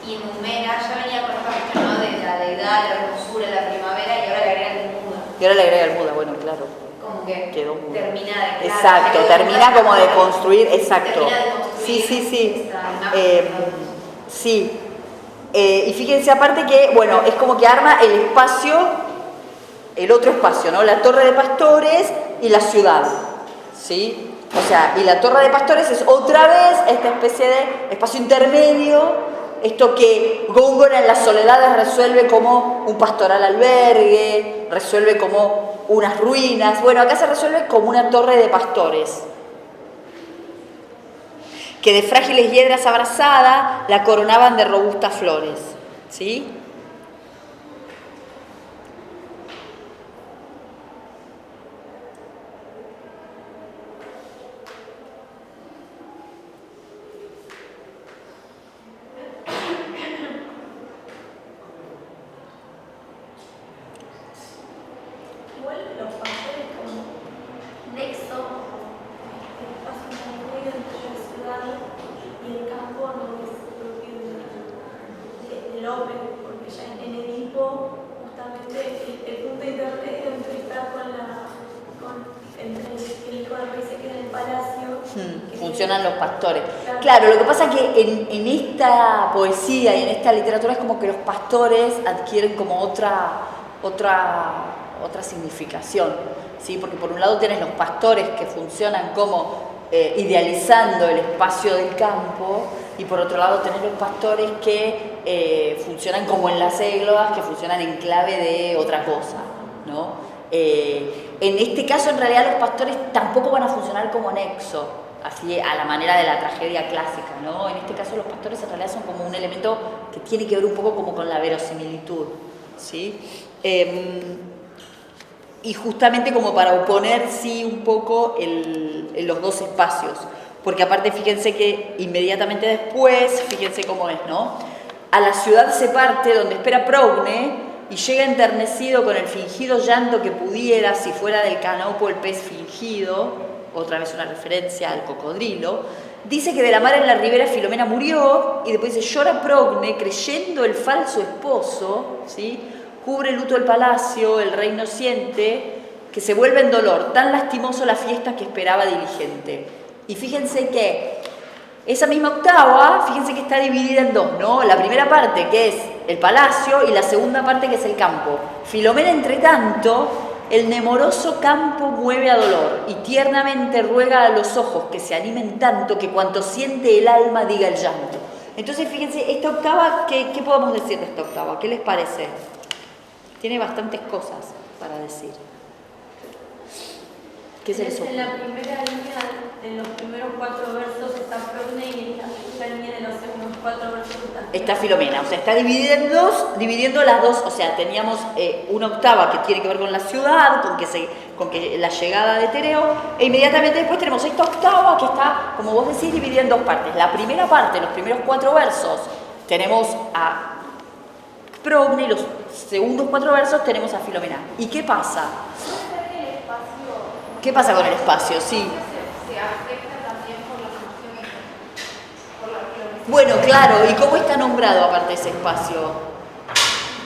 Y Numera ya venía con esta cuestión, ¿no? De la deidad, la hermosura, la primavera, y ahora le agregan el muda. y ahora le agrega el muda, bueno, claro. Como que Quedó muda. termina de... Exacto, termina como de construir, exacto. Termina de construir sí. Sí. Y fíjense aparte que, bueno, es como que arma el espacio, el otro espacio, ¿no? La torre de pastores y la ciudad, ¿sí? O sea, y la torre de pastores es otra vez esta especie de espacio intermedio, esto que Góngora en las soledades resuelve como un pastoral albergue, resuelve como unas ruinas. Bueno, acá se resuelve como una torre de pastores, que de frágiles hiedras abrazada la coronaban de robustas flores, ¿sí? Igual los pastores como nexo, espacio intermedio entre la ciudad y el campo no es propio del hombre, porque ya en Edipo justamente el punto intermedio entre estar entre el hijo del rey se queda en el palacio. Funcionan los pastores. Claro, lo que pasa es que en esta poesía y en esta literatura es como que los pastores adquieren como otra significación, ¿sí? Porque por un lado tienes los pastores que funcionan como idealizando el espacio del campo, y por otro lado tenés los pastores que funcionan como enlace de globas, que funcionan en clave de otra cosa, ¿no? En este caso, en realidad, los pastores tampoco van a funcionar como nexo, así a la manera de la tragedia clásica, ¿no? En este caso, los pastores en realidad son como un elemento que tiene que ver un poco como con la verosimilitud, ¿sí? Y justamente como para oponer, sí, un poco los dos espacios, porque aparte fíjense que inmediatamente después, fíjense cómo es, ¿no? A la ciudad se parte donde espera Progne, y llega enternecido con el fingido llanto que pudiera, si fuera del canopo el pez fingido, otra vez una referencia al cocodrilo. Dice que de la mar en la ribera Filomena murió, y después dice, llora Progne, creyendo el falso esposo, ¿sí? Cubre luto el palacio, el reino siente, que se vuelve en dolor, tan lastimoso la fiesta que esperaba diligente. Y fíjense que esa misma octava, fíjense que está dividida en dos, ¿no? La primera parte, que es el palacio, y la segunda parte, que es el campo. Filomena, entre tanto, el nemoroso campo mueve a dolor, y tiernamente ruega a los ojos que se animen tanto, que cuanto siente el alma diga el llanto. Entonces, fíjense, esta octava, ¿qué podemos decir de esta octava? ¿Qué les parece? Tiene bastantes cosas para decir. ¿Qué se les ocurre? En la primera línea, en los primeros 4 versos está Progne, y en la línea de los segundos 4 versos está Filomena. O sea, está dividiendo las dos. O sea, teníamos una octava que tiene que ver con la ciudad, con que la llegada de Tereo, e inmediatamente después tenemos esta octava que está, como vos decís, dividida en dos partes. La primera parte, los primeros 4 versos, tenemos a Progne, y los segundos 4 versos tenemos a Filomena. ¿Y qué pasa? ¿Qué pasa con el espacio? Sí. Se afecta también por la emoción, por la flores. Bueno, claro. ¿Y cómo está nombrado aparte ese espacio?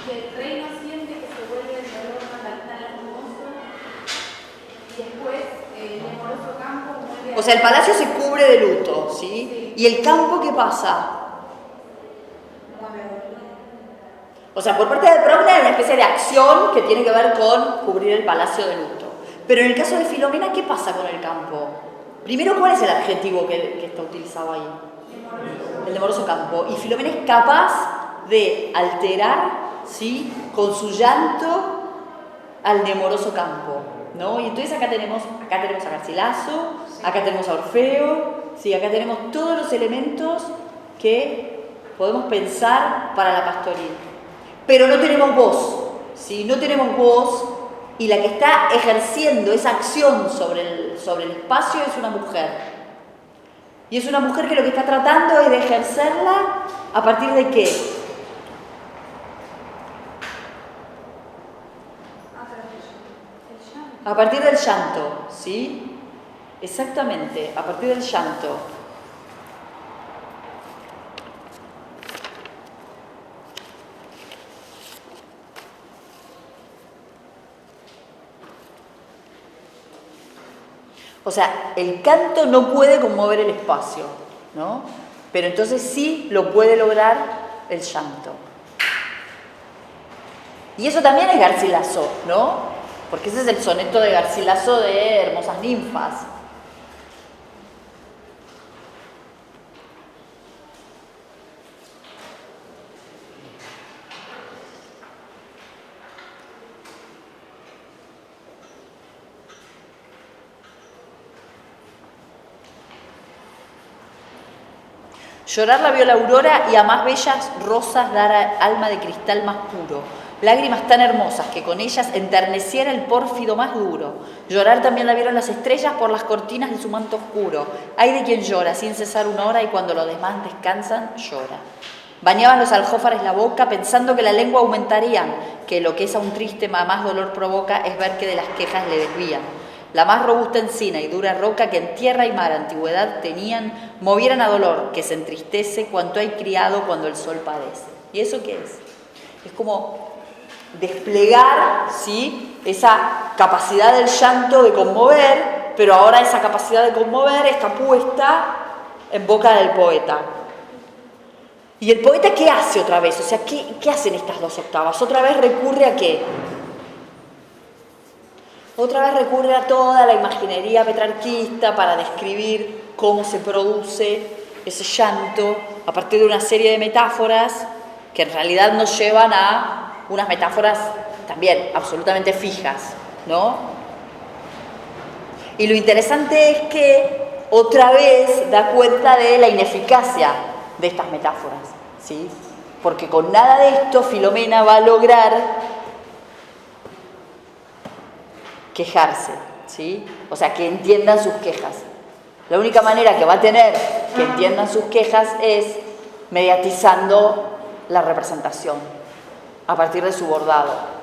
Que el rey no siente, que se vuelve el dolor tan hermoso, y después el nemoroso campo vuelve a... O sea, el palacio se cubre de luto, ¿sí? ¿Y el campo qué pasa? O sea, por parte de Progne hay una especie de acción que tiene que ver con cubrir el palacio de luto. Pero en el caso de Filomena, ¿qué pasa con el campo? Primero, ¿cuál es el adjetivo que está utilizado ahí? El nemoroso campo. Y Filomena es capaz de alterar, ¿sí?, con su llanto al nemoroso campo, ¿no? Y entonces acá tenemos a Garcilaso, acá tenemos a Orfeo, ¿sí? Acá tenemos todos los elementos que podemos pensar para la pastoril. Pero no tenemos voz, ¿sí? No tenemos voz, y la que está ejerciendo esa acción sobre el espacio es una mujer. Y es una mujer que lo que está tratando es de ejercerla ¿a partir de qué? A partir del llanto, ¿sí? Exactamente, a partir del llanto. O sea, el canto no puede conmover el espacio, ¿no? Pero entonces sí lo puede lograr el llanto. Y eso también es Garcilaso, ¿no? Porque ese es el soneto de Garcilaso de Hermosas Ninfas. Llorar la vio la aurora y a más bellas rosas dar alma de cristal más puro. Lágrimas tan hermosas que con ellas enterneciera el pórfido más duro. Llorar también la vieron las estrellas por las cortinas de su manto oscuro. Hay de quien llora sin cesar una hora y cuando los demás descansan, llora. Bañaban los aljófares la boca pensando que la lengua aumentarían, que lo que es a un triste más dolor provoca es ver que de las quejas le desvían. La más robusta encina y dura roca que en tierra y mar antigüedad tenían, movieran a dolor, que se entristece cuanto hay criado cuando el sol padece. ¿Y eso qué es? Es como desplegar, ¿sí?, esa capacidad del llanto de conmover, pero ahora esa capacidad de conmover está puesta en boca del poeta. ¿Y el poeta qué hace otra vez? O sea, ¿qué hacen estas dos octavas? Otra vez recurre a ¿qué? Otra vez recurre a toda la imaginería petrarquista para describir cómo se produce ese llanto a partir de una serie de metáforas que en realidad nos llevan a unas metáforas también absolutamente fijas, ¿no? Y lo interesante es que otra vez da cuenta de la ineficacia de estas metáforas, ¿sí? Porque con nada de esto Filomena va a lograr quejarse, ¿sí? O sea, que entiendan sus quejas. La única manera que va a tener que entiendan sus quejas es mediatizando la representación a partir de su bordado.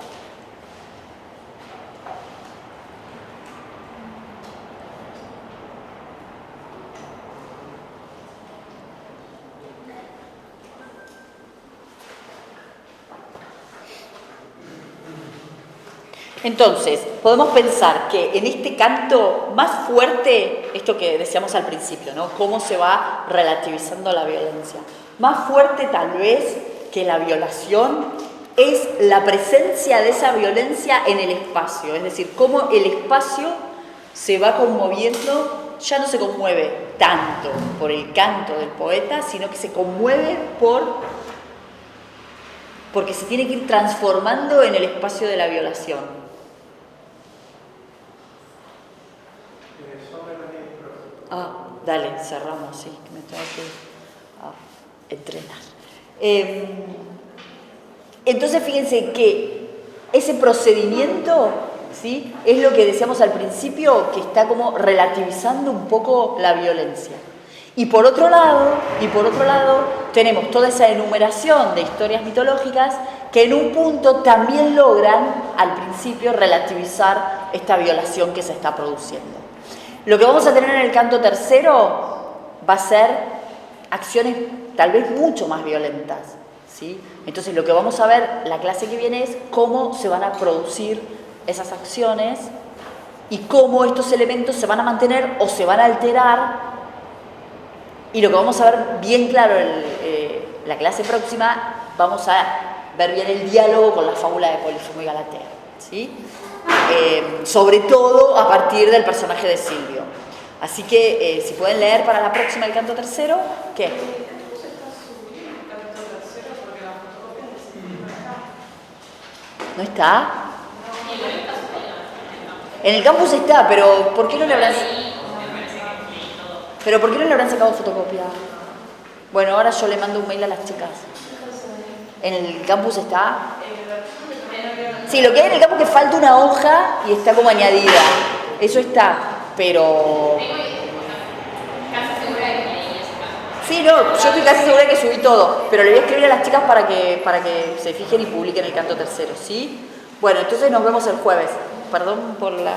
Entonces, podemos pensar que en este canto más fuerte, esto que decíamos al principio, ¿no? Cómo se va relativizando la violencia. Más fuerte tal vez que la violación es la presencia de esa violencia en el espacio, es decir, cómo el espacio se va conmoviendo, ya no se conmueve tanto por el canto del poeta, sino que se conmueve porque se tiene que ir transformando en el espacio de la violación. Dale, cerramos, sí, que me tengo que entrenar. Entonces, fíjense que ese procedimiento, ¿sí?, es lo que decíamos al principio, que está como relativizando un poco la violencia. Y por otro lado, tenemos toda esa enumeración de historias mitológicas que en un punto también logran, al principio, relativizar esta violación que se está produciendo. Lo que vamos a tener en el canto tercero va a ser acciones tal vez mucho más violentas, ¿sí? Entonces lo que vamos a ver la clase que viene es cómo se van a producir esas acciones y cómo estos elementos se van a mantener o se van a alterar. Y lo que vamos a ver bien claro en la clase próxima, vamos a ver bien el diálogo con la fábula de Polifemo y Galatea, ¿sí? Sobre todo a partir del personaje de Silvio. Así que si pueden leer para la próxima el canto tercero, ¿qué? ¿No está? En el campus está, pero ¿por qué no le habrán sacado fotocopia? Bueno, ahora yo le mando un mail a las chicas. ¿En el campus está? Sí, lo que hay en el campus es que falta una hoja y está como añadida. Eso está, pero... Sí, no, yo estoy casi segura de que subí todo, pero le voy a escribir a las chicas para que se fijen y publiquen el canto tercero, ¿sí? Bueno, entonces nos vemos el jueves. Perdón por la...